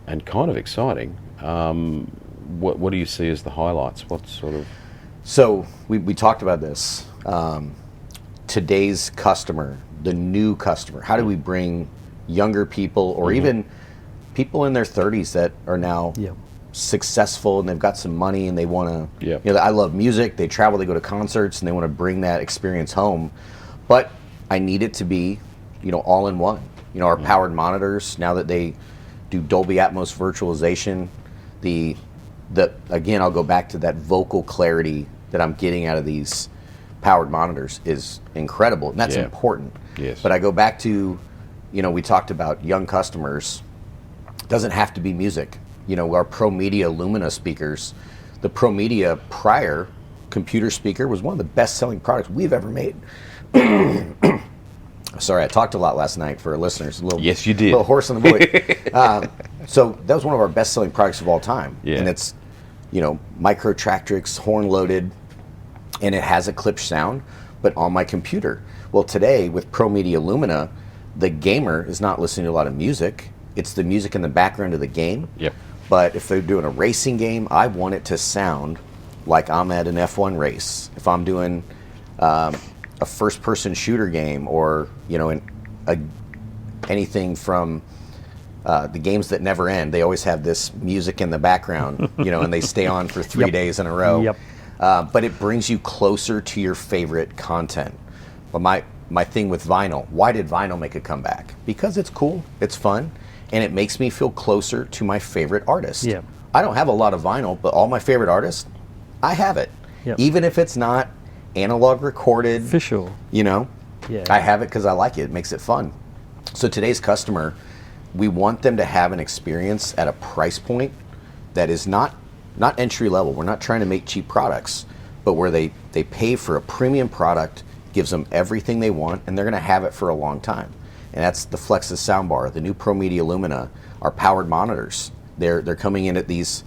and kind of exciting. What do you see as the highlights? What sort of... So we talked about this. Today's customer, the new customer. How do we bring younger people or even people in their 30s that are now successful and they've got some money and they want to... I love music. They travel, they go to concerts, and they want to bring that experience home. But I need it to be, all in one. Our powered monitors, now that they do Dolby Atmos virtualization, again, I'll go back to that vocal clarity that I'm getting out of these powered monitors is incredible, and that's important. Yes. But I go back to, we talked about young customers. It doesn't have to be music. Our Pro Media Lumina speakers, the Pro Media prior computer speaker was one of the best-selling products we've ever made. Sorry, I talked a lot last night for our listeners. Yes, you did. A little hoarse on the voice. So that was one of our best-selling products of all time. Yeah. And it's, micro Tractrix, horn-loaded, and it has a Klipsch sound, but on my computer. Well, today, with Pro Media Lumina, the gamer is not listening to a lot of music. It's the music in the background of the game. Yep. But if they're doing a racing game, I want it to sound like I'm at an F1 race. If I'm doing a first-person shooter game, or anything from the games that never end, they always have this music in the background, and they stay on for 3 days in a row. Yep. But it brings you closer to your favorite content. But my thing with vinyl, why did vinyl make a comeback? Because it's cool, it's fun, and it makes me feel closer to my favorite artist. Yeah. I don't have a lot of vinyl, but all my favorite artists, I have it. Yep. Even if it's not analog recorded. For sure. I have it because I like it. It makes it fun. So today's customer, we want them to have an experience at a price point that is not entry level. We're not trying to make cheap products, but where they pay for a premium product, gives them everything they want, and they're going to have it for a long time. And that's the Flexus soundbar, the new Pro Media Lumina, our powered monitors. They're coming in at these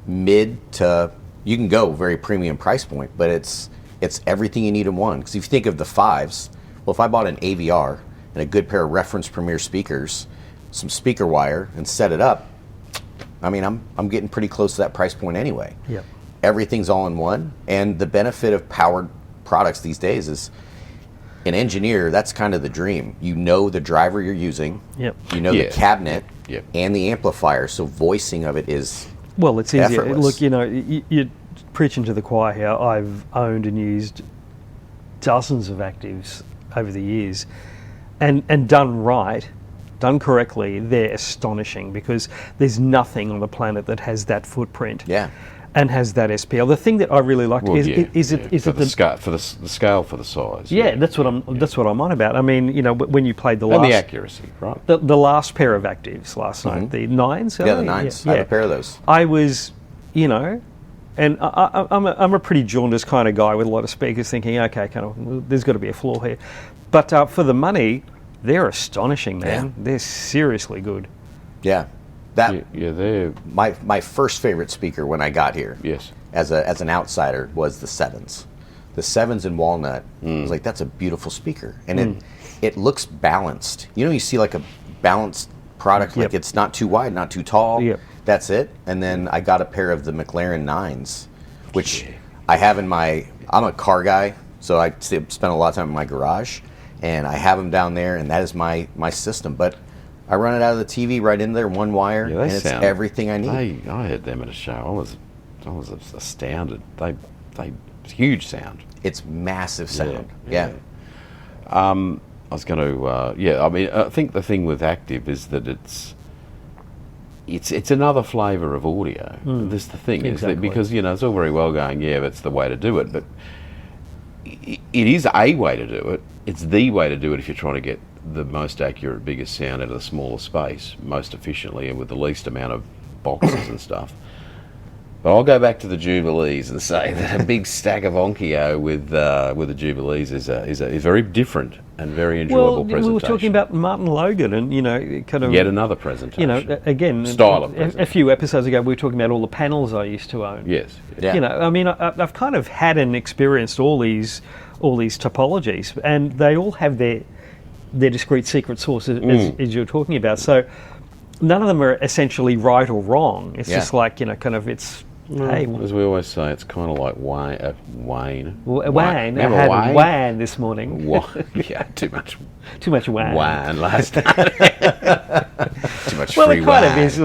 mid to, you can go very premium price point, but it's everything you need in one. Because if you think of the 5s, well, if I bought an AVR and a good pair of reference Premier speakers, some speaker wire, and set it up, I mean, I'm getting pretty close to that price point anyway. Yep. Everything's all in one, and the benefit of powered products these days is, an engineer, that's kind of the dream. The driver you're using, Yep. The cabinet, Yep. and the amplifier, so voicing of it is Well, it's easier. effortless. Look, you're preaching to the choir here. I've owned and used dozens of actives over the years, and done right, done correctly, they're astonishing, because there's nothing on the planet that has that footprint. Yeah. And has that SPL. The thing that I really liked is for it the scale, for the scale, for the size. Yeah, that's what I'm on about. I mean, when you played the and last the accuracy, right? the last pair of actives last night, the 9s. Yeah, the 9s. I have a pair of those. I was, and I'm a pretty jaundiced kind of guy with a lot of speakers, thinking, okay, there's got to be a flaw here. But for the money, they're astonishing, man. Yeah. They're seriously good. Yeah. They're My first favorite speaker when I got here, yes, as an outsider, was the 7s. The 7s in walnut. I was like, that's a beautiful speaker, and it looks balanced. You see like a balanced product, like it's not too wide, not too tall. Yep. That's it. And then I got a pair of the McLaren 9s, which I have in my. I'm a car guy. So I spend a lot of time in my garage, and I have them down there, and that is my system. But I run it out of the TV right in there, one wire, and it's everything I need. I heard them at a show. I was astounded. They huge sound. It's massive sound. Yeah. I was going to, I mean, I think the thing with Active is that it's another flavour of audio. This is the thing, is that because, it's all very well going, that's the way to do it, but it is a way to do it. It's the way to do it if you're trying to get the most accurate, biggest sound out of the smallest space, most efficiently and with the least amount of boxes and stuff. But I'll go back to the Jubilees and say that a big stack of Onkyo with the Jubilees is very different and very enjoyable presentation. We were talking about Martin Logan and, kind of... Yet another presentation. Again... Style of presentation. A few episodes ago, we were talking about all the panels I used to own. Yes. Yeah. I mean, I've kind of had and experienced all these topologies, and they all have their discrete secret sauce, as you're talking about. So none of them are essentially right or wrong. It's just like, kind of it's... Hey, as we always say, it's kind of like Wayne. Wayne. I had Wayne this morning. Yeah, too much Wayne. Wayne last night. Too much Well, free it kind wine. of is.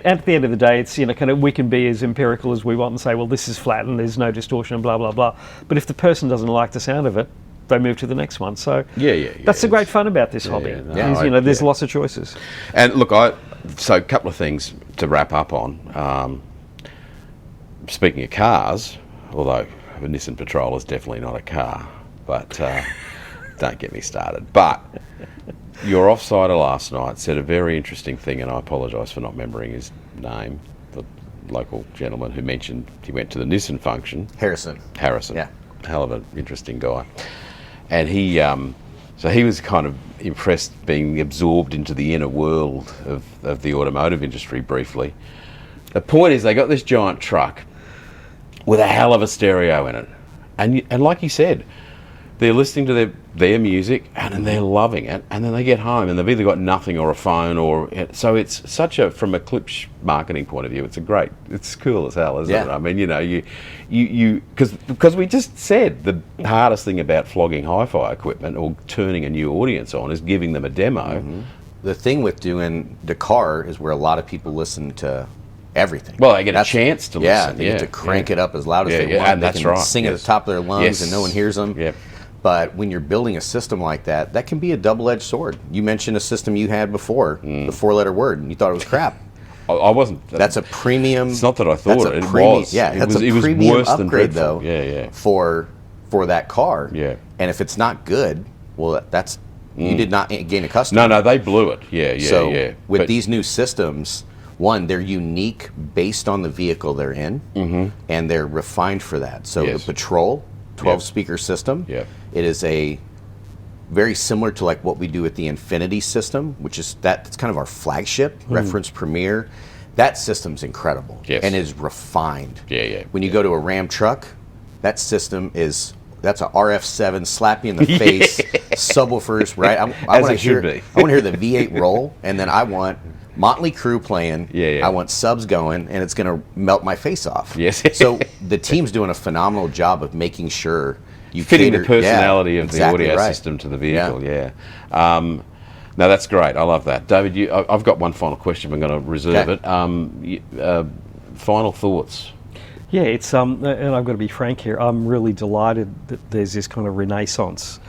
At the end of the day, it's kind of we can be as empirical as we want and say, well, this is flat and there's no distortion and blah blah blah. But if the person doesn't like the sound of it, they move to the next one. So that's the great fun about this hobby. There's lots of choices. And look, so a couple of things to wrap up on. Speaking of cars, although a Nissan Patrol is definitely not a car, but don't get me started. But your offsider last night said a very interesting thing, and I apologise for not remembering his name, the local gentleman who mentioned he went to the Nissan function. Harrison. Yeah. Hell of an interesting guy. And he was kind of impressed being absorbed into the inner world of the automotive industry briefly. The point is they got this giant truck with a hell of a stereo in it. And like he said, they're listening to their music and they're loving it, and then they get home and they've either got nothing or a phone so it's such a, from a Klipsch marketing point of view, it's cool as hell, isn't it? I mean, you because we just said the hardest thing about flogging hi-fi equipment or turning a new audience on is giving them a demo. The thing with doing the car is where a lot of people listen to everything. Well, they get a chance to listen. They get to crank it up as loud as they want. And they that's can right. sing at the top of their lungs and no one hears them. Yep. But when you're building a system like that can be a double-edged sword. You mentioned a system you had before, the four-letter word, and you thought it was crap. I wasn't. That's a premium. It's not that I thought it was. Yeah, it was premium worse than upgrade dreadful. though. For that car. Yeah. And if it's not good, well, that's you did not gain a customer. No, they blew it. So with these new systems, one, they're unique based on the vehicle they're in, and they're refined for that. So the Patrol 12-speaker system, it is a very similar to like what we do with the Infinity system, which is that's kind of our flagship, reference Premier. That system's incredible and is refined. When you go to a Ram truck, that system that's a RF7 slap you in the face, subwoofers, right? I want to hear the V8 roll, and then I want Motley Crue playing. I want subs going, and it's going to melt my face off. So the team's doing a phenomenal job of making sure you fitting the personality of the audio system to the vehicle. No, that's great. I love that, David. I've got one final question. I'm going to reserve it. Final thoughts. Yeah, it's and I've got to be frank here. I'm really delighted that there's this kind of renaissance.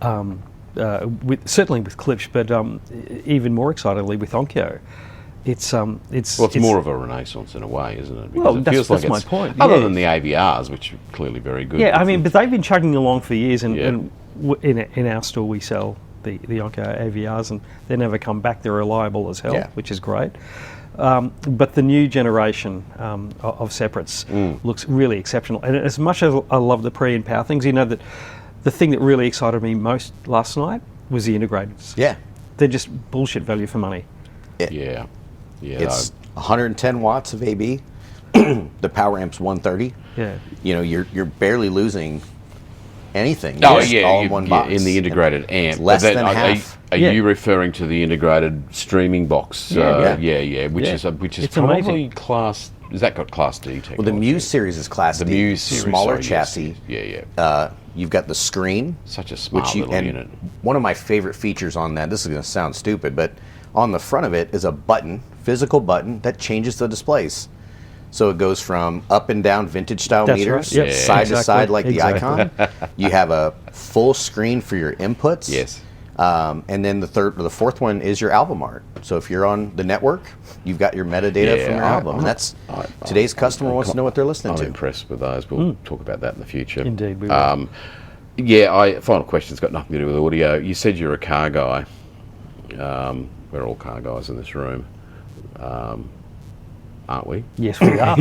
Certainly with Klipsch, but even more excitedly with Onkyo. It's more of a renaissance in a way, isn't it? Because that's my point. Other than the AVRs, which are clearly very good. Yeah, I mean, but they've been chugging along for years, and in our store we sell the Onkyo AVRs, and they never come back. They're reliable as hell, which is great. But the new generation of separates looks really exceptional. And as much as I love the pre and power things, that the thing that really excited me most last night was the integrateds. They're just bullshit value for money. It's 110 watts of AB. The power amp's 130. You're barely losing anything. All in one box. In the integrated amp. Less than half. Are you referring to the integrated streaming box? Which is probably amazing. class Is that got Class D technology? Well, the Muse series is Class D. The Muse series, smaller sorry, chassis. yes. Yeah. You've got the screen. Such a smart little and unit. One of my favorite features on that, this is going to sound stupid, but on the front of it is a button, physical button, that changes the displays. So it goes from up and down vintage style That's meters, right. Yep. side to side like Exactly. the icon. You have a full screen for your inputs. Yes. And then the fourth one is your album art. So if you're on the network, you've got your metadata from your album. And that's today's customer wants to know what they're listening I'm to. impressed with those. We'll talk about that in the future. Indeed, we will. Final question's got nothing to do with audio. You said you're a car guy. We're all car guys in this room, aren't we? Yes, we are.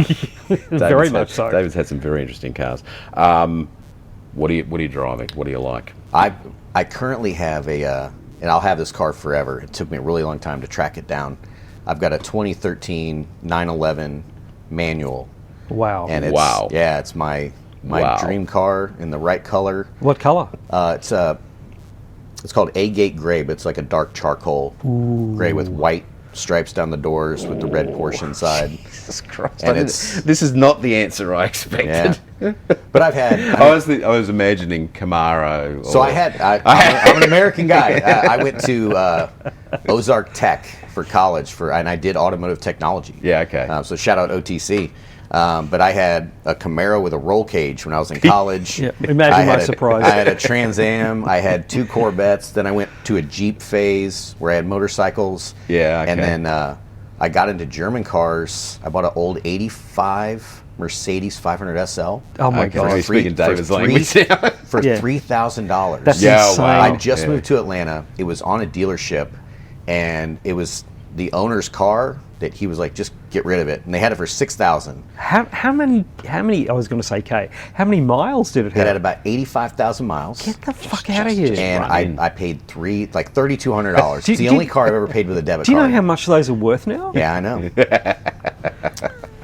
Very much so. David's had some very interesting cars. What are you driving? What do you like? I currently have and I'll have this car forever. It took me a really long time to track it down. I've got a 2013 911 manual. Wow. And it's, Wow. Yeah, it's my Wow. dream car in the right color. What colour? It's called A-Gate Gray, but it's like a dark charcoal gray with white stripes down the doors with the red Porsche inside. Jesus Christ! And this is not the answer I expected. Yeah. But I've had... I was imagining Camaro. So I'm an American guy. I went to Ozark Tech for college, and I did automotive technology. Yeah, okay. So shout out OTC. But I had a Camaro with a roll cage when I was in college. Yeah, imagine my surprise. I had a Trans Am. I had 2 Corvettes. Then I went to a Jeep phase where I had motorcycles. Yeah, okay. And then I got into German cars. I bought an old 85 Mercedes 500 SL. Oh my Okay, God. so you're speaking David's language now. For Yeah. $3,000. That's Yeah, insane. wow. I just moved to Atlanta. It was on a dealership, and it was the owner's car that he was like, just get rid of it. And they had it for $6,000. How many, I was going to say K, how many miles did it It have? had about 85,000 miles. Get the fuck out of here. And run in. I paid $3,200. Do- It's the do- only car I've ever paid with a debit Do you card. know how much those are worth now? Yeah, I know.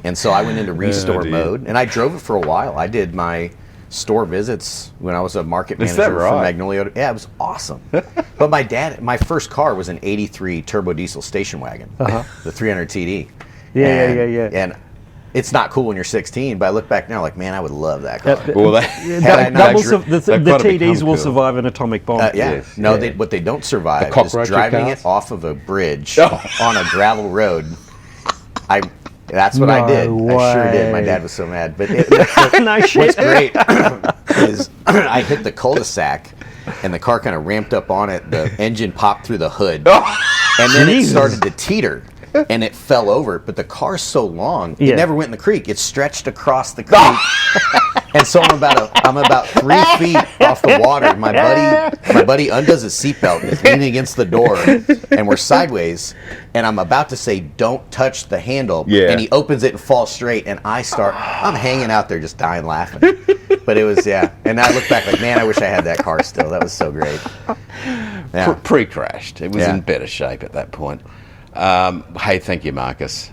And so I went into restore dear. mode, and I drove it for a while. I did my store visits when I was a market Is manager that for right? Magnolia. Yeah, it was awesome. But my first car was an 83 turbo diesel station wagon, the 300 TD. Yeah. And it's not cool when you're 16, but I look back now like, man, I would love that car. Well, I That not will dri- the they've gotta TDs become will cool. survive an atomic bomb. Yeah. Yes. No, Yeah. what they don't survive is cockroach driving cars? it off of a bridge Oh. on a gravel road. That's what I No did. I sure did. My way. dad was so mad. But No shit. what's great is I hit the cul-de-sac, and the car kind of ramped up on it. The engine popped through the hood, and then Jesus. it started to teeter, and it fell over. But the car's so long, Yeah. it never went in the creek. It stretched across the creek. And so I'm about 3 feet off the water. My buddy undoes his seatbelt and is leaning against the door, and we're sideways. And I'm about to say, "Don't touch the handle," Yeah. and he opens it and falls straight. And I'm hanging out there just dying laughing. But it was And I look back like, man, I wish I had that car still. That was so great. Yeah. Pre-crashed. It was Yeah. in better shape at that point. Hey, thank you, Marcus.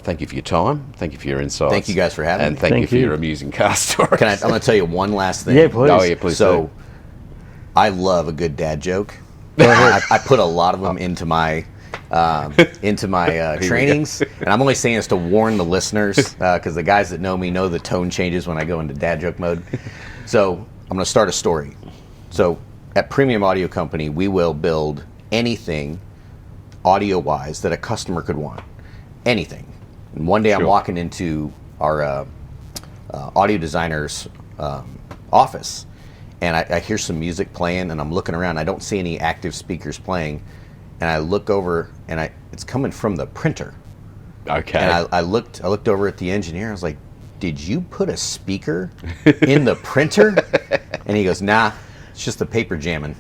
Thank you for your time. Thank you for your insights. Thank you guys for having and me. thank you Thank for you. your amusing car stories. I'm going to tell you one last thing. Yeah, please. Oh, yeah, please So, do. I love a good dad joke. I put a lot of them into my trainings, and I'm only saying this to warn the listeners because the guys that know me know the tone changes when I go into dad joke mode. So I'm going to start a story. So at Premium Audio Company, we will build anything audio-wise that a customer could want. Anything. And one day I'm Sure. walking into our audio designer's office, and I hear some music playing, and I'm looking around. I don't see any active speakers playing, and I look over, and it's coming from the printer. Okay. And I looked over at the engineer. I was like, "Did you put a speaker in the printer?" And he goes, "Nah, it's just the paper jamming."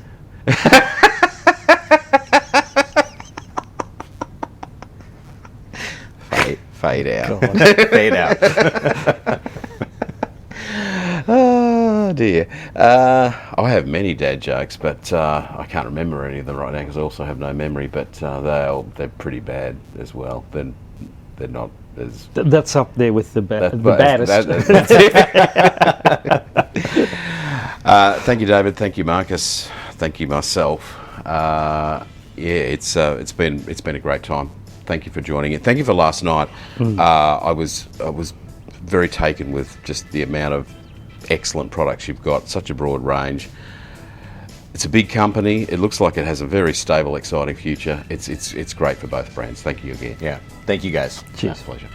Fade out. Fade out. Oh dear. I have many dad jokes, but I can't remember any of them right now because I also have no memory. But they're pretty bad as well. They're not as That's up there with the baddest. Thank you, David. Thank you, Marcus. Thank you, myself. It's been a great time Thank you for joining in. Thank you for last night. I was very taken with just the amount of excellent products you've got. Such a broad range. It's a big company. It looks like it has a very stable, exciting future. It's great for both brands. Thank you again. Yeah. Thank you guys. Cheers. Pleasure.